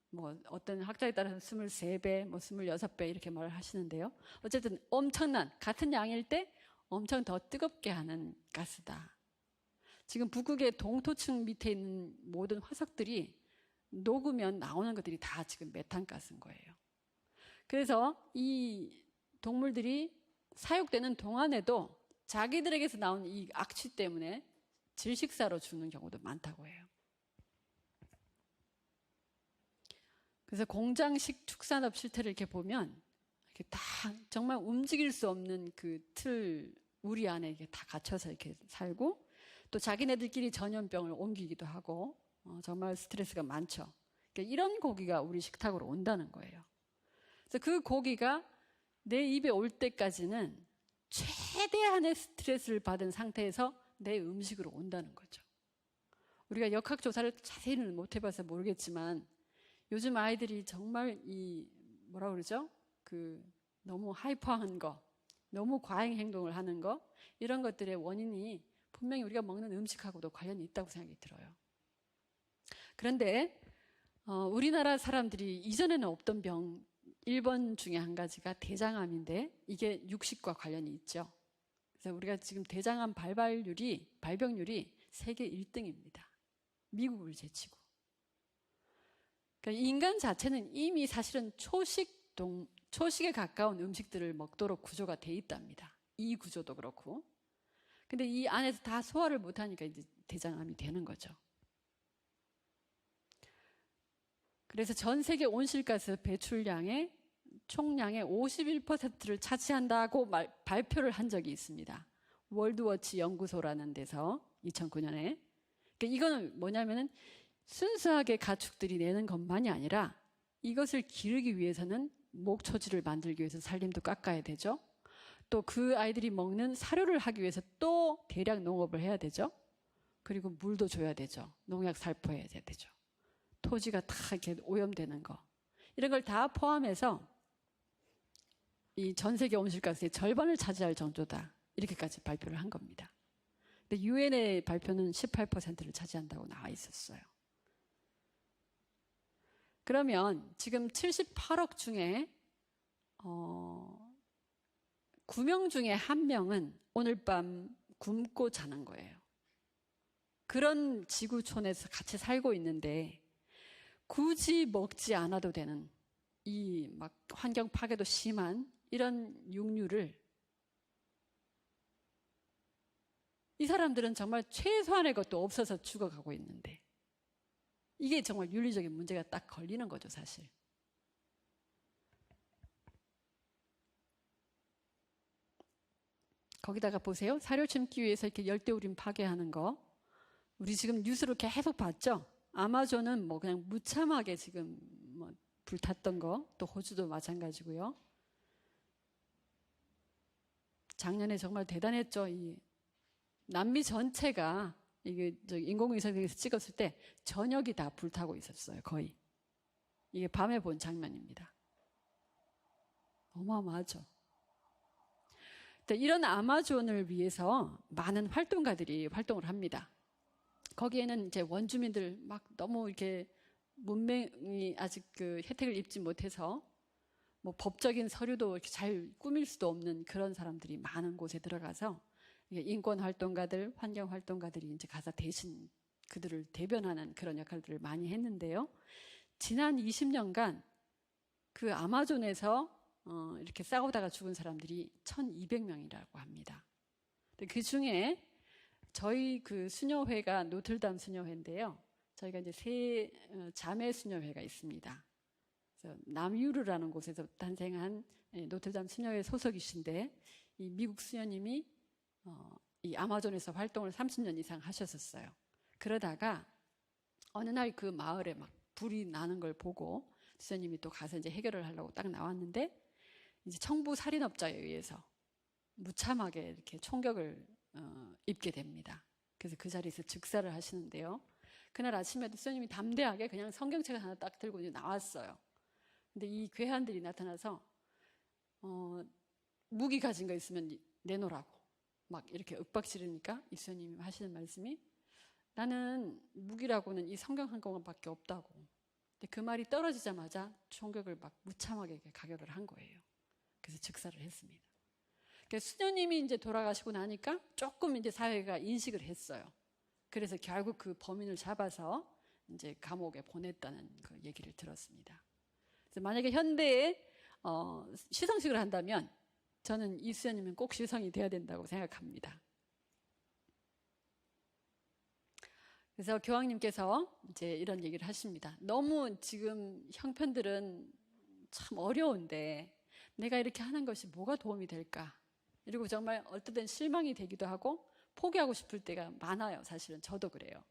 뭐 어떤 학자에 따라서 23배, 뭐 26배 이렇게 말을 하시는데요. 어쨌든 엄청난 같은 양일 때 엄청 더 뜨겁게 하는 가스다. 지금 북극의 동토층 밑에 있는 모든 화석들이 녹으면 나오는 것들이 다 지금 메탄가스인 거예요. 그래서 이 동물들이 사육되는 동안에도 자기들에게서 나온 이 악취 때문에 질식사로 죽는 경우도 많다고 해요. 그래서 공장식 축산업 실태를 이렇게 보면 이렇게 다 정말 움직일 수 없는 그 틀, 우리 안에 이렇게 다 갇혀서 이렇게 살고, 또 자기네들끼리 전염병을 옮기기도 하고, 정말 스트레스가 많죠. 그러니까 이런 고기가 우리 식탁으로 온다는 거예요. 그래서 그 고기가 내 입에 올 때까지는 최대한의 스트레스를 받은 상태에서 내 음식으로 온다는 거죠. 우리가 역학조사를 자세히는 못 해봐서 모르겠지만 요즘 아이들이 정말 뭐라 그러죠? 너무 하이퍼한 거, 너무 과잉 행동을 하는 거, 이런 것들의 원인이 분명히 우리가 먹는 음식하고도 관련이 있다고 생각이 들어요. 그런데 우리나라 사람들이 이전에는 없던 병 1번 중에 한 가지가 대장암인데 이게 육식과 관련이 있죠. 그래서 우리가 지금 대장암 발병률이 세계 1등입니다. 미국을 제치고. 그러니까 인간 자체는 이미 사실은 초식에 가까운 음식들을 먹도록 구조가 돼 있답니다. 이 구조도 그렇고. 근데 이 안에서 다 소화를 못하니까 이제 대장암이 되는 거죠. 그래서 전 세계 온실가스 배출량의 총량의 51%를 차지한다고 발표를 한 적이 있습니다. 월드워치 연구소라는 데서 2009년에. 그러니까 이거는 뭐냐면은 순수하게 가축들이 내는 것만이 아니라 이것을 기르기 위해서는 목초지를 만들기 위해서 산림도 깎아야 되죠. 또 그 아이들이 먹는 사료를 하기 위해서 또 대량 농업을 해야 되죠. 그리고 물도 줘야 되죠. 농약 살포해야 되죠. 토지가 다 이렇게 오염되는 거. 이런 걸 다 포함해서 이 전 세계 온실가스의 절반을 차지할 정도다. 이렇게까지 발표를 한 겁니다. 근데 유엔의 발표는 18%를 차지한다고 나와 있었어요. 그러면 지금 78억 중에 9명 중에 1명은 오늘 밤 굶고 자는 거예요. 그런 지구촌에서 같이 살고 있는데 굳이 먹지 않아도 되는 이 막 환경 파괴도 심한 이런 육류를 이 사람들은 정말 최소한의 것도 없어서 죽어가고 있는데 이게 정말 윤리적인 문제가 딱 걸리는 거죠, 사실. 거기다가 보세요. 사료 심기 위해서 이렇게 열대우림 파괴하는 거. 우리 지금 뉴스로 계속 봤죠? 아마존은 뭐 그냥 무참하게 지금 뭐 불탔던 거, 또 호주도 마찬가지고요. 작년에 정말 대단했죠. 이 남미 전체가 이게 인공위성에서 찍었을 때 전역이 다 불타고 있었어요. 거의. 이게 밤에 본 장면입니다. 어마어마하죠. 이런 아마존을 위해서 많은 활동가들이 활동을 합니다. 거기에는 이제 원주민들 막 너무 이렇게 문명이 아직 그 혜택을 입지 못해서 뭐 법적인 서류도 이렇게 잘 꾸밀 수도 없는 그런 사람들이 많은 곳에 들어가서 인권 활동가들, 환경 활동가들이 이제 가서 대신 그들을 대변하는 그런 역할들을 많이 했는데요. 지난 20년간 그 아마존에서 이렇게 싸우다가 죽은 사람들이 1,200명이라고 합니다. 그 중에 저희 그 수녀회가 노틀담 수녀회인데요. 저희가 이제 세 자매 수녀회가 있습니다. 그래서 남유르라는 곳에서 탄생한 노틀담 수녀회 소속이신데 이 미국 수녀님이 이 아마존에서 활동을 30년 이상 하셨었어요. 그러다가 어느 날 그 마을에 막 불이 나는 걸 보고 수녀님이 또 가서 이제 해결을 하려고 딱 나왔는데 이제 청부 살인업자에 의해서 무참하게 이렇게 총격을 입게 됩니다. 그래서 그 자리에서 즉사를 하시는데요. 그날 아침에도 수녀님이 담대하게 그냥 성경책 하나 딱 들고 이제 나왔어요. 근데 이 괴한들이 나타나서 무기 가진 거 있으면 내놓으라고 막 이렇게 윽박지르니까 이 수녀님이 하시는 말씀이 나는 무기라고는 이 성경 한 권밖에 없다고. 근데 그 말이 떨어지자마자 총격을 막 무참하게 가격을 한 거예요. 그래서 즉사를 했습니다. 그래서 수녀님이 이제 돌아가시고 나니까 조금 이제 사회가 인식을 했어요. 그래서 결국 그 범인을 잡아서 이제 감옥에 보냈다는 그 얘기를 들었습니다. 그래서 만약에 현대에 시성식을 한다면 저는 이 수녀님은 꼭 시성이 돼야 된다고 생각합니다. 그래서 교황님께서 이제 이런 얘기를 하십니다. 너무 지금 형편들은 참 어려운데 내가 이렇게 하는 것이 뭐가 도움이 될까? 그리고 정말 어떨 땐 실망이 되기도 하고 포기하고 싶을 때가 많아요. 사실은 저도 그래요.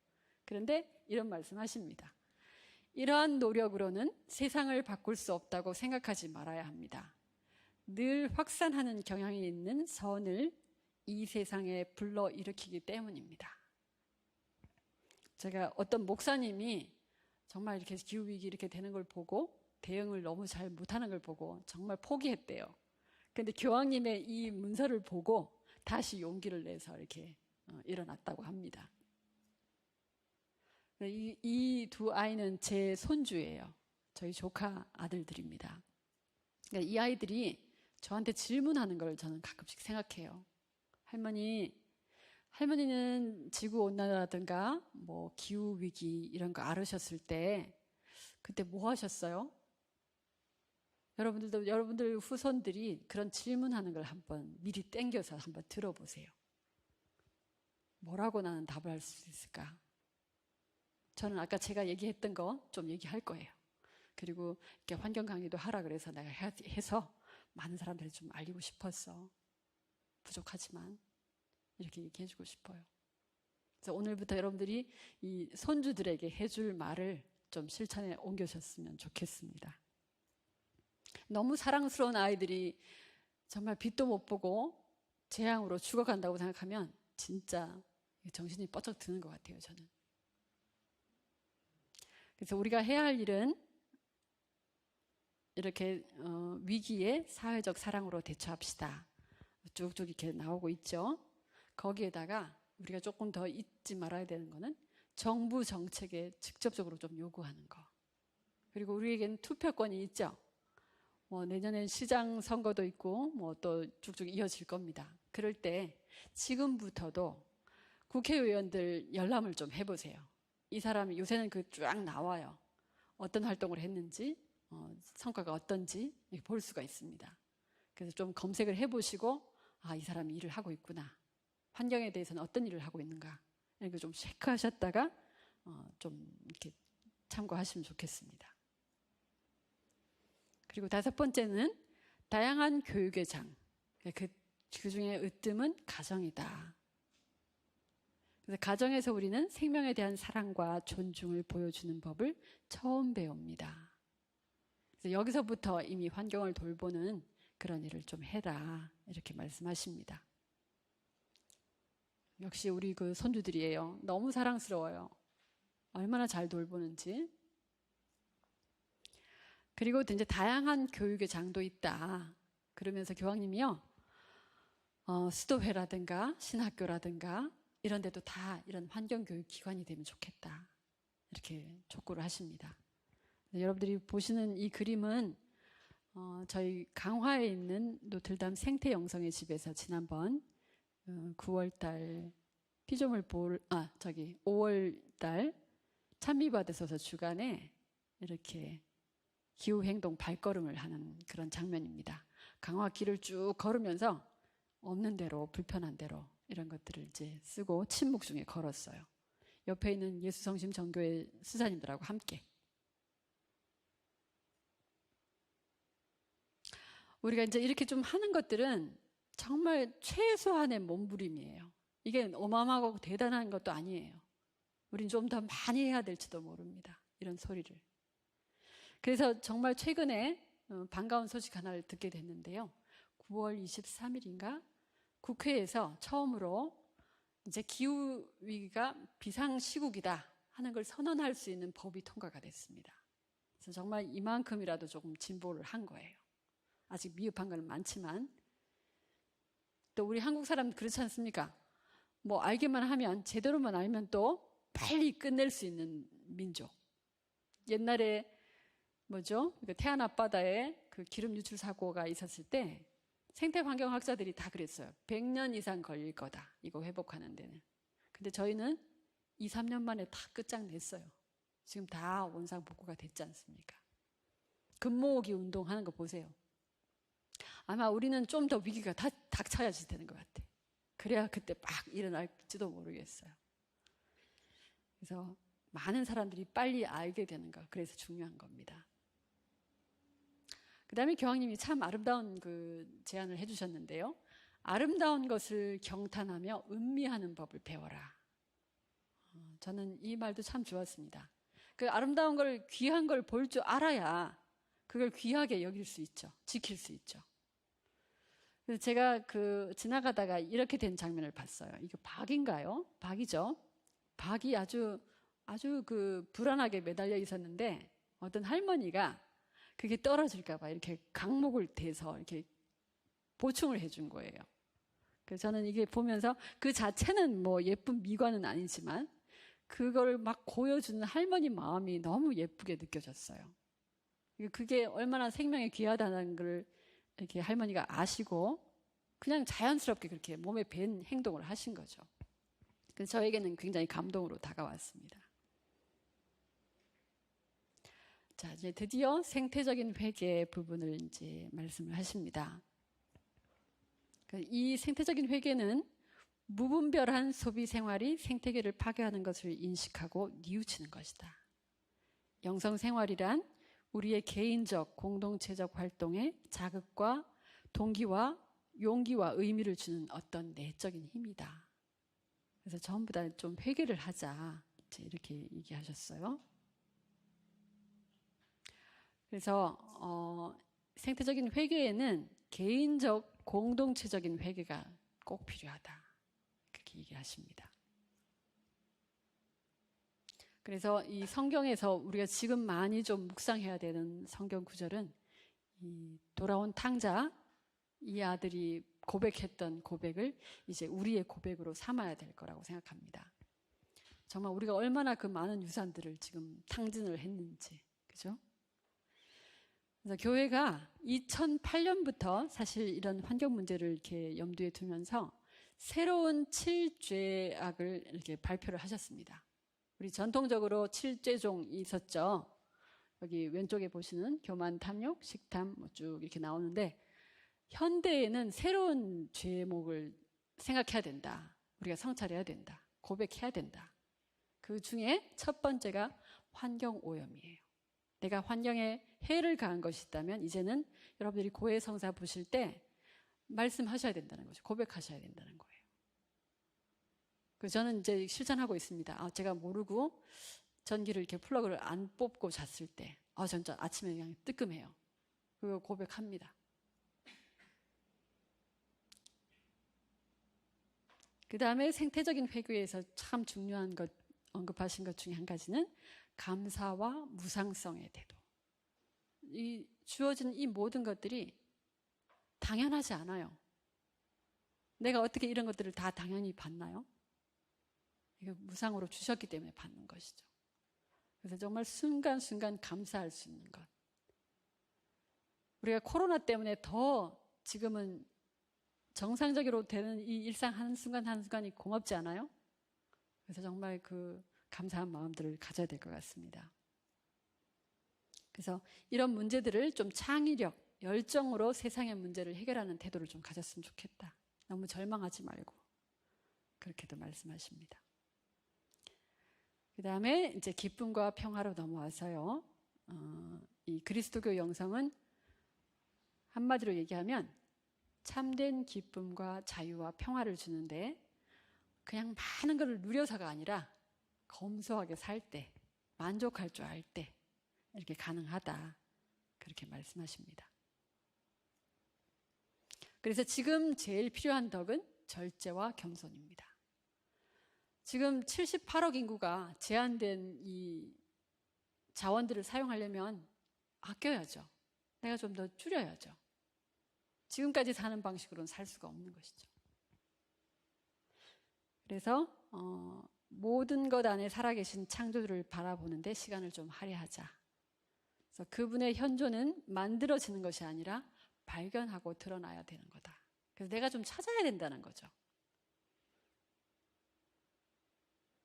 그런데 이런 말씀하십니다. 이러한 노력으로는 세상을 바꿀 수 없다고 생각하지 말아야 합니다. 늘 확산하는 경향이 있는 선을 이 세상에 불러일으키기 때문입니다. 제가 어떤 목사님이 정말 이렇게 기후위기 이렇게 되는 걸 보고 대응을 너무 잘 못하는 걸 보고 정말 포기했대요. 그런데 교황님의 이 문서를 보고 다시 용기를 내서 이렇게 일어났다고 합니다. 이 두 아이는 제 손주예요. 저희 조카 아들들입니다. 그러니까 이 아이들이 저한테 질문하는 걸 저는 가끔씩 생각해요. 할머니는 지구온난화라든가 뭐 기후위기 이런 거 앓으셨을 때 그때 뭐 하셨어요? 여러분들 후손들이 그런 질문하는 걸 한번 미리 땡겨서 한번 들어보세요. 뭐라고 나는 답을 할 수 있을까? 저는 아까 제가 얘기했던 거 좀 얘기할 거예요. 그리고 이렇게 환경 강의도 하라 그래서 내가 해서 많은 사람들이 좀 알리고 싶었어. 부족하지만 이렇게 얘기해주고 싶어요. 그래서 오늘부터 여러분들이 이 손주들에게 해줄 말을 좀 실천에 옮겨셨으면 좋겠습니다. 너무 사랑스러운 아이들이 정말 빛도 못 보고 재앙으로 죽어간다고 생각하면 진짜 정신이 뻗쩍 드는 것 같아요, 저는. 그래서 우리가 해야 할 일은 이렇게 위기에 사회적 사랑으로 대처합시다. 쭉쭉 이렇게 나오고 있죠. 거기에다가 우리가 조금 더 잊지 말아야 되는 거는 정부 정책에 직접적으로 좀 요구하는 거. 그리고 우리에게는 투표권이 있죠. 내년엔 시장 선거도 있고 또 쭉쭉 이어질 겁니다. 그럴 때 지금부터도 국회의원들 열람을 좀 해보세요. 이 사람이 요새는 쫙 나와요. 어떤 활동을 했는지, 성과가 어떤지 볼 수가 있습니다. 그래서 좀 검색을 해보시고 이 사람이 일을 하고 있구나. 환경에 대해서는 어떤 일을 하고 있는가. 이렇게 좀 체크하셨다가 좀 이렇게 참고하시면 좋겠습니다. 그리고 5번째는 다양한 교육의 장. 그 중에 으뜸은 가정이다. 그래서 가정에서 우리는 생명에 대한 사랑과 존중을 보여주는 법을 처음 배웁니다. 그래서 여기서부터 이미 환경을 돌보는 그런 일을 좀 해라. 이렇게 말씀하십니다. 역시 우리 손주들이에요. 너무 사랑스러워요. 얼마나 잘 돌보는지. 그리고 이제 다양한 교육의 장도 있다. 그러면서 교황님이요, 수도회라든가 신학교라든가 이런 데도 다 이런 환경교육 기관이 되면 좋겠다. 이렇게 촉구를 하십니다. 여러분들이 보시는 이 그림은 저희 강화에 있는 노틀담 생태영성의 집에서 지난번 9월달 피조물 5월달 찬미받으셔서 주간에 이렇게 기후행동 발걸음을 하는 그런 장면입니다. 강화 길을 쭉 걸으면서 없는 대로, 불편한 대로 이런 것들을 이제 쓰고 침묵 중에 걸었어요. 옆에 있는 예수성심 전교회 수사님들하고 함께. 우리가 이제 이렇게 좀 하는 것들은 정말 최소한의 몸부림이에요. 이게 어마어마하고 대단한 것도 아니에요. 우린 좀 더 많이 해야 될지도 모릅니다. 이런 소리를. 그래서 정말 최근에 반가운 소식 하나를 듣게 됐는데요. 9월 23일인가 국회에서 처음으로 이제 기후위기가 비상시국이다 하는 걸 선언할 수 있는 법이 통과가 됐습니다. 그래서 정말 이만큼이라도 조금 진보를 한 거예요. 아직 미흡한 건 많지만 또 우리 한국 사람 그렇지 않습니까? 알기만 하면 제대로만 알면 또 빨리 끝낼 수 있는 민족. 옛날에 태안 앞바다에 기름 유출 사고가 있었을 때 생태환경학자들이 다 그랬어요. 100년 이상 걸릴 거다. 이거 회복하는 데는. 근데 저희는 2, 3년 만에 다 끝장냈어요. 지금 다 원상복구가 됐지 않습니까? 금모으기 운동하는 거 보세요. 아마 우리는 좀 더 위기가 닥쳐야지 되는 것 같아. 그래야 그때 막 일어날지도 모르겠어요. 그래서 많은 사람들이 빨리 알게 되는 거, 그래서 중요한 겁니다. 그 다음에 교황님이 참 아름다운 그 제안을 해주셨는데요. 아름다운 것을 경탄하며 음미하는 법을 배워라. 저는 이 말도 참 좋았습니다. 그 아름다운 걸, 귀한 걸 볼 줄 알아야 그걸 귀하게 여길 수 있죠. 지킬 수 있죠. 그래서 제가 지나가다가 이렇게 된 장면을 봤어요. 이거 박인가요? 박이죠. 박이 아주 불안하게 매달려 있었는데 어떤 할머니가 그게 떨어질까봐 이렇게 강목을 대서 이렇게 보충을 해준 거예요. 그래서 저는 이게 보면서 그 자체는 뭐 예쁜 미관은 아니지만 그걸 막 보여주는 할머니 마음이 너무 예쁘게 느껴졌어요. 그게 얼마나 생명이 귀하다는 걸 이렇게 할머니가 아시고 그냥 자연스럽게 그렇게 몸에 밴 행동을 하신 거죠. 그래서 저에게는 굉장히 감동으로 다가왔습니다. 자, 이제 드디어 생태적인 회개 부분을 이제 말씀을 하십니다. 이 생태적인 회개는 무분별한 소비 생활이 생태계를 파괴하는 것을 인식하고 뉘우치는 것이다. 영성 생활이란 우리의 개인적, 공동체적 활동에 자극과 동기와 용기와 의미를 주는 어떤 내적인 힘이다. 그래서 전부 다 좀 회개를 하자. 이렇게 얘기하셨어요. 그래서 생태적인 회개에는 개인적, 공동체적인 회개가 꼭 필요하다. 그렇게 얘기하십니다. 그래서 이 성경에서 우리가 지금 많이 좀 묵상해야 되는 성경 구절은 이 돌아온 탕자, 이 아들이 고백했던 고백을 이제 우리의 고백으로 삼아야 될 거라고 생각합니다. 정말 우리가 얼마나 그 많은 유산들을 지금 탕진을 했는지, 그죠? 그래서 교회가 2008년부터 사실 이런 환경 문제를 이렇게 염두에 두면서 새로운 7죄악을 이렇게 발표를 하셨습니다. 우리 전통적으로 7죄종이 있었죠. 여기 왼쪽에 보시는 교만, 탐욕, 식탐 쭉 이렇게 나오는데 현대에는 새로운 죄목을 생각해야 된다. 우리가 성찰해야 된다. 고백해야 된다. 그 중에 첫 번째가 환경오염이에요. 내가 환경에 해를 가한 것이 있다면 이제는 여러분들이 고해성사 보실 때 말씀하셔야 된다는 거죠. 고백하셔야 된다는 거예요. 그래서 저는 이제 실천하고 있습니다. 제가 모르고 전기를 이렇게 플러그를 안 뽑고 잤을 때 전 아침에 그냥 뜨끔해요. 그거 고백합니다. 그 다음에 생태적인 회귀에서 참 중요한 것 언급하신 것 중에 한 가지는 감사와 무상성의 태도. 이 주어진 이 모든 것들이 당연하지 않아요. 내가 어떻게 이런 것들을 다 당연히 받나요? 이거 무상으로 주셨기 때문에 받는 것이죠. 그래서 정말 순간순간 감사할 수 있는 것. 우리가 코로나 때문에 더 지금은 정상적으로 되는 이 일상 한순간 한순간이 고맙지 않아요? 그래서 정말 그 감사한 마음들을 가져야 될 것 같습니다. 그래서 이런 문제들을 좀 창의력, 열정으로 세상의 문제를 해결하는 태도를 좀 가졌으면 좋겠다. 너무 절망하지 말고. 그렇게도 말씀하십니다. 그 다음에 이제 기쁨과 평화로 넘어와서요. 이 그리스도교 영성은 한마디로 얘기하면 참된 기쁨과 자유와 평화를 주는데 그냥 많은 것을 누려서가 아니라 검소하게 살 때, 만족할 줄 알 때 이렇게 가능하다. 그렇게 말씀하십니다. 그래서 지금 제일 필요한 덕은 절제와 겸손입니다. 지금 78억 인구가 제한된 이 자원들을 사용하려면 아껴야죠. 내가 좀 더 줄여야죠. 지금까지 사는 방식으로는 살 수가 없는 것이죠. 그래서 모든 것 안에 살아계신 창조주를 바라보는데 시간을 좀 할애하자. 그래서 그분의 현존은 만들어지는 것이 아니라 발견하고 드러나야 되는 거다. 그래서 내가 좀 찾아야 된다는 거죠.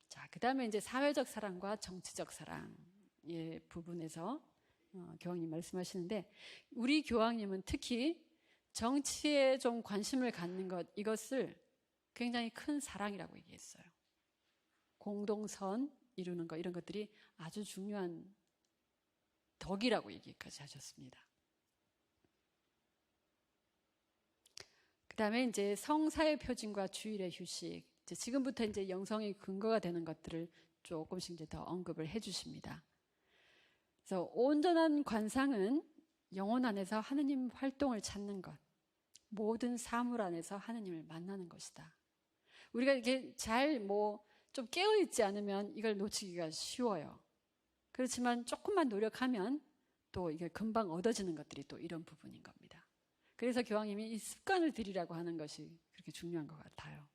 자, 그 다음에 이제 사회적 사랑과 정치적 사랑의 부분에서 교황님 말씀하시는데 우리 교황님은 특히 정치에 좀 관심을 갖는 것, 이것을 굉장히 큰 사랑이라고 얘기했어요. 공동선 이루는 것, 이런 것들이 아주 중요한 덕이라고 얘기까지 하셨습니다. 그다음에 이제 성사의 표징과 주일의 휴식. 이제 지금부터 이제 영성의 근거가 되는 것들을 조금씩 이제 더 언급을 해주십니다. 그래서 온전한 관상은 영혼 안에서 하느님 활동을 찾는 것, 모든 사물 안에서 하느님을 만나는 것이다. 우리가 이렇게 잘 좀 깨어있지 않으면 이걸 놓치기가 쉬워요. 그렇지만 조금만 노력하면 또 이게 금방 얻어지는 것들이 또 이런 부분인 겁니다. 그래서 교황님이 이 습관을 들이라고 하는 것이 그렇게 중요한 것 같아요.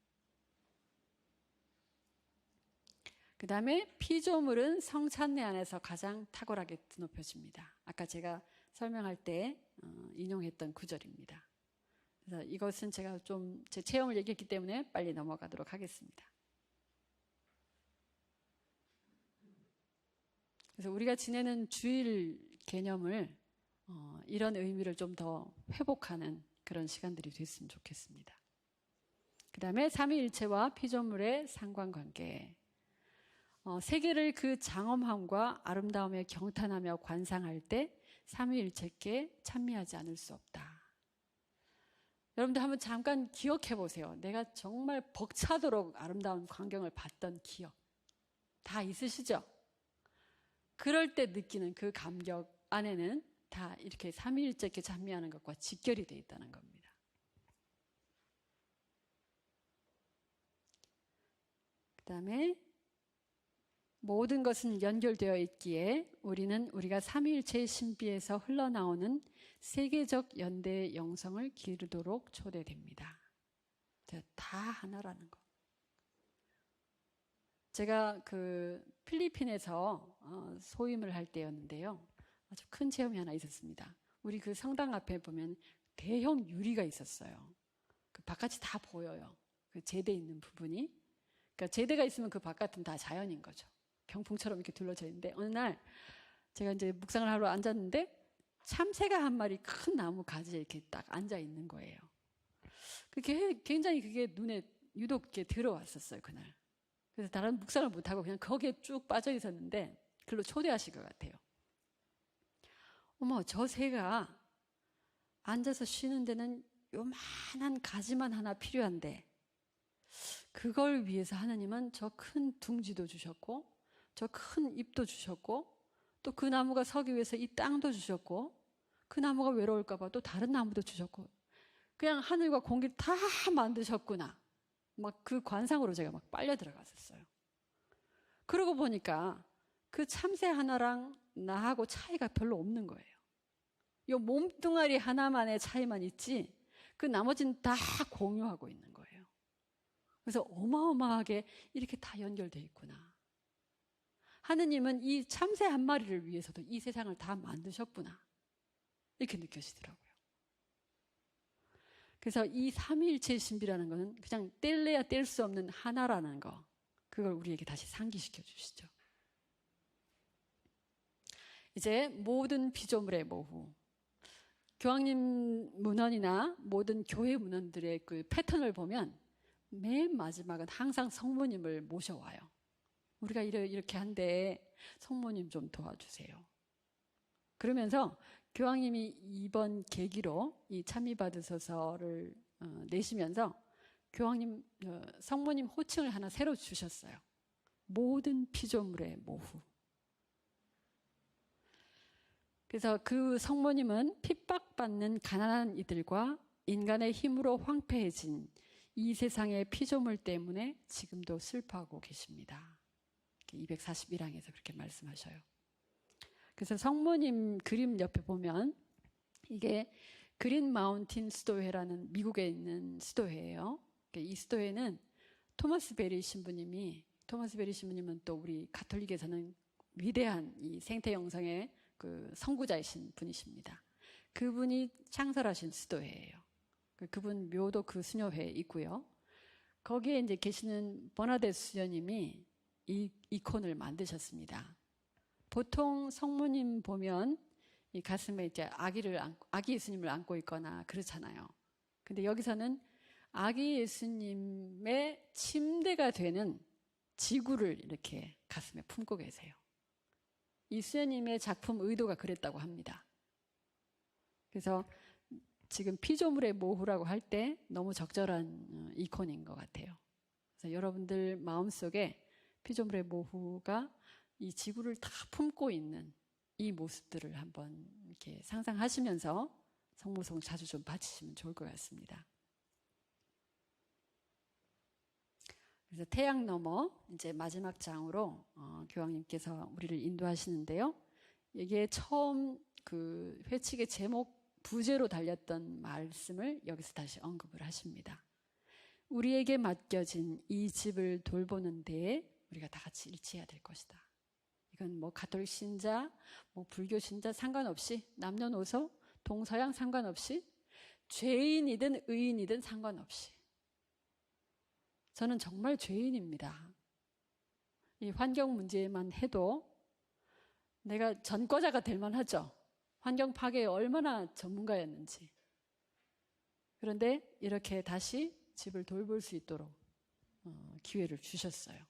그 다음에 피조물은 성찬례 안에서 가장 탁월하게 드높여집니다. 아까 제가 설명할 때 인용했던 구절입니다. 그래서 이것은 제가 좀 제 체험을 얘기했기 때문에 빨리 넘어가도록 하겠습니다. 그래서 우리가 지내는 주일 개념을 이런 의미를 좀 더 회복하는 그런 시간들이 됐으면 좋겠습니다. 그 다음에 삼위일체와 피조물의 상관관계. 세계를 그 장엄함과 아름다움에 경탄하며 관상할 때 삼위일체께 찬미하지 않을 수 없다. 여러분들 한번 잠깐 기억해 보세요. 내가 정말 벅차도록 아름다운 광경을 봤던 기억 다 있으시죠? 그럴 때 느끼는 그 감격 안에는 다 이렇게 삼위일체께 찬미하는 것과 직결이 되어 있다는 겁니다. 그 다음에 모든 것은 연결되어 있기에 우리는 우리가 삼위일체의 신비에서 흘러나오는 세계적 연대의 영성을 기르도록 초대됩니다. 다 하나라는 거. 제가 그 필리핀에서 소임을 할 때였는데요. 아주 큰 체험이 하나 있었습니다. 우리 그 성당 앞에 보면 대형 유리가 있었어요. 그 바깥이 다 보여요. 그 제대 있는 부분이. 그러니까 제대가 있으면 그 바깥은 다 자연인 거죠. 병풍처럼 이렇게 둘러져 있는데 어느 날 제가 이제 묵상을 하러 앉았는데 참새가 한 마리 큰 나무 가지에 이렇게 딱 앉아 있는 거예요. 굉장히 그게 눈에 유독 이렇게 들어왔었어요, 그날. 그래서 다른 묵상을 못하고 그냥 거기에 쭉 빠져 있었는데 글로 초대하실 것 같아요. 어머, 저 새가 앉아서 쉬는 데는 요만한 가지만 하나 필요한데 그걸 위해서 하나님은 저 큰 둥지도 주셨고 저 큰 잎도 주셨고 또 그 나무가 서기 위해서 이 땅도 주셨고 그 나무가 외로울까 봐 또 다른 나무도 주셨고 그냥 하늘과 공기를 다 만드셨구나. 막 그 관상으로 제가 막 빨려 들어갔었어요. 그러고 보니까 그 참새 하나랑 나하고 차이가 별로 없는 거예요. 이 몸뚱아리 하나만의 차이만 있지 그 나머지는 다 공유하고 있는 거예요. 그래서 어마어마하게 이렇게 다 연결되어 있구나. 하느님은 이 참새 한 마리를 위해서도 이 세상을 다 만드셨구나. 이렇게 느껴지더라고요. 그래서 이 삼위일체의 신비라는 것은 그냥 뗄래야 뗄 수 없는 하나라는 거, 그걸 우리에게 다시 상기시켜 주시죠. 이제 모든 피조물의 모후. 교황님 문헌이나 모든 교회 문헌들의 그 패턴을 보면 맨 마지막은 항상 성모님을 모셔와요. 우리가 이렇게 한데 성모님 좀 도와주세요. 그러면서 교황님이 이번 계기로 이 찬미받으소서를 내시면서 교황님, 성모님 호칭을 하나 새로 주셨어요. 모든 피조물의 모후. 그래서 그 성모님은 핍박받는 가난한 이들과 인간의 힘으로 황폐해진 이 세상의 피조물 때문에 지금도 슬퍼하고 계십니다. 241항에서 그렇게 말씀하셔요. 그래서 성모님 그림 옆에 보면 이게 그린 마운틴 수도회라는 미국에 있는 수도회예요. 이 수도회는 토마스 베리 신부님은 또 우리 가톨릭에서는 위대한 이 생태 영성의 그 선구자이신 분이십니다. 그분이 창설하신 수도회예요. 그분 묘도 그 수녀회에 있고요. 거기에 이제 계시는 버나데스 수녀님이 이 이콘을 만드셨습니다. 보통 성모님 보면 이 가슴에 이제 아기 예수님을 안고 있거나 그렇잖아요. 근데 여기서는 아기 예수님의 침대가 되는 지구를 이렇게 가슴에 품고 계세요. 이 수녀님의 작품 의도가 그랬다고 합니다. 그래서 지금 피조물의 모후라고 할 때 너무 적절한 이콘인 것 같아요. 그래서 여러분들 마음속에 피조물의 모후가 이 지구를 다 품고 있는 이 모습들을 한번 이렇게 상상하시면서 성모송 자주 좀 바치시면 좋을 것 같습니다. 그래서 태양 너머 이제 마지막 장으로 교황님께서 우리를 인도하시는데요. 이게 처음 그 회칙의 제목 부제로 달렸던 말씀을 여기서 다시 언급을 하십니다. 우리에게 맡겨진 이 집을 돌보는 데에 우리가 다 같이 일치해야 될 것이다. 이건 뭐 가톨릭 신자, 뭐 불교 신자 상관없이, 남녀노소, 동서양 상관없이, 죄인이든 의인이든 상관없이. 저는 정말 죄인입니다. 이 환경 문제만 해도 내가 전과자가 될 만하죠. 환경 파괴에 얼마나 전문가였는지. 그런데 이렇게 다시 집을 돌볼 수 있도록 기회를 주셨어요.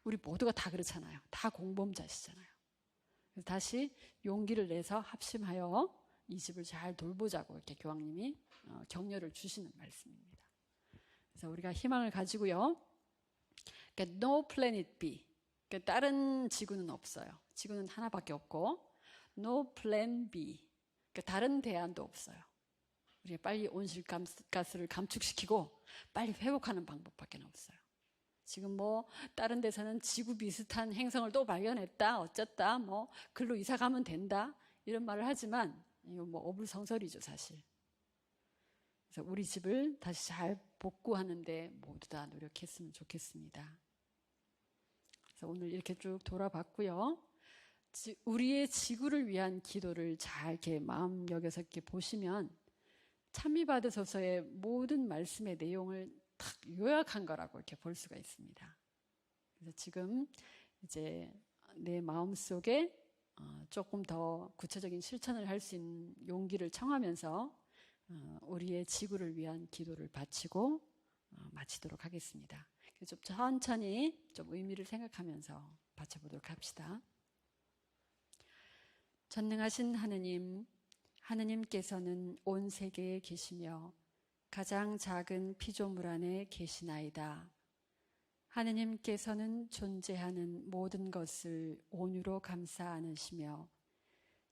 우리 모두가 다 그렇잖아요. 다 공범자시잖아요. 그래서 다시 용기를 내서 합심하여 이 집을 잘 돌보자고 이렇게 교황님이 격려를 주시는 말씀입니다. 그래서 우리가 희망을 가지고요. 그러니까 no planet B. 그러니까 다른 지구는 없어요. 지구는 하나밖에 없고 no plan B. 그러니까 다른 대안도 없어요. 우리가 빨리 온실가스를 감축시키고 빨리 회복하는 방법밖에 없어요. 지금 뭐 다른 데서는 지구 비슷한 행성을 또 발견했다, 어쨌다, 뭐 글로 이사 가면 된다 이런 말을 하지만 이거 뭐 어불성설이죠 사실. 그래서 우리 집을 다시 잘 복구하는데 모두 다 노력했으면 좋겠습니다. 그래서 오늘 이렇게 쭉 돌아봤고요. 우리의 지구를 위한 기도를 잘 이렇게 마음 여겨서 이렇게 보시면 찬미받으소서의 모든 말씀의 내용을 딱 요약한 거라고 이렇게 볼 수가 있습니다. 그래서 지금 이제 내 마음속에 조금 더 구체적인 실천을 할 수 있는 용기를 청하면서 우리의 지구를 위한 기도를 바치고 마치도록 하겠습니다. 좀 천천히 좀 의미를 생각하면서 바쳐보도록 합시다. 전능하신 하느님, 하느님께서는 온 세계에 계시며 가장 작은 피조물 안에 계시나이다. 하느님께서는 존재하는 모든 것을 온유로 감싸 안으시며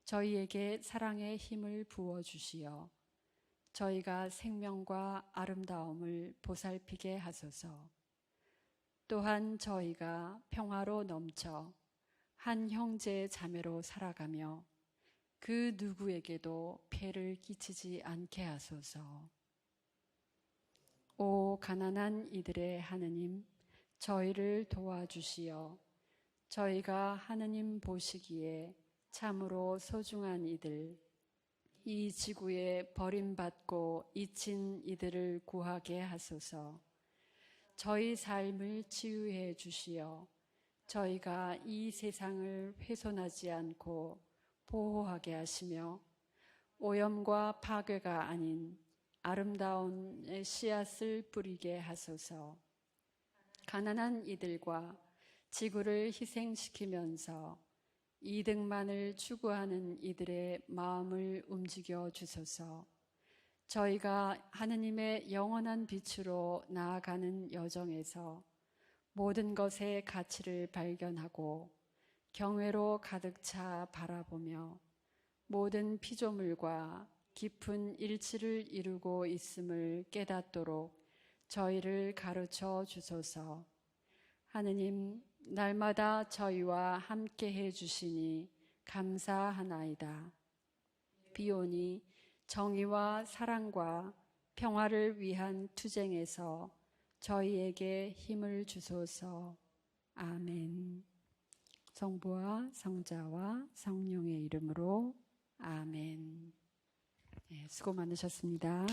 저희에게 사랑의 힘을 부어주시어 저희가 생명과 아름다움을 보살피게 하소서. 또한 저희가 평화로 넘쳐 한 형제 자매로 살아가며 그 누구에게도 폐를 끼치지 않게 하소서. 오 가난한 이들의 하느님, 저희를 도와주시어 저희가 하느님 보시기에 참으로 소중한 이들, 이 지구에 버림받고 잊힌 이들을 구하게 하소서. 저희 삶을 치유해 주시어 저희가 이 세상을 훼손하지 않고 보호하게 하시며 오염과 파괴가 아닌 아름다운 씨앗을 뿌리게 하소서. 가난한 이들과 지구를 희생시키면서 이득만을 추구하는 이들의 마음을 움직여 주소서. 저희가 하느님의 영원한 빛으로 나아가는 여정에서 모든 것의 가치를 발견하고 경외로 가득 차 바라보며 모든 피조물과 깊은 일치를 이루고 있음을 깨닫도록 저희를 가르쳐 주소서. 하느님, 날마다 저희와 함께 해주시니 감사하나이다. 비오니 정의와 사랑과 평화를 위한 투쟁에서 저희에게 힘을 주소서. 아멘. 성부와 성자와 성령의 이름으로 아멘. 네, 수고 많으셨습니다.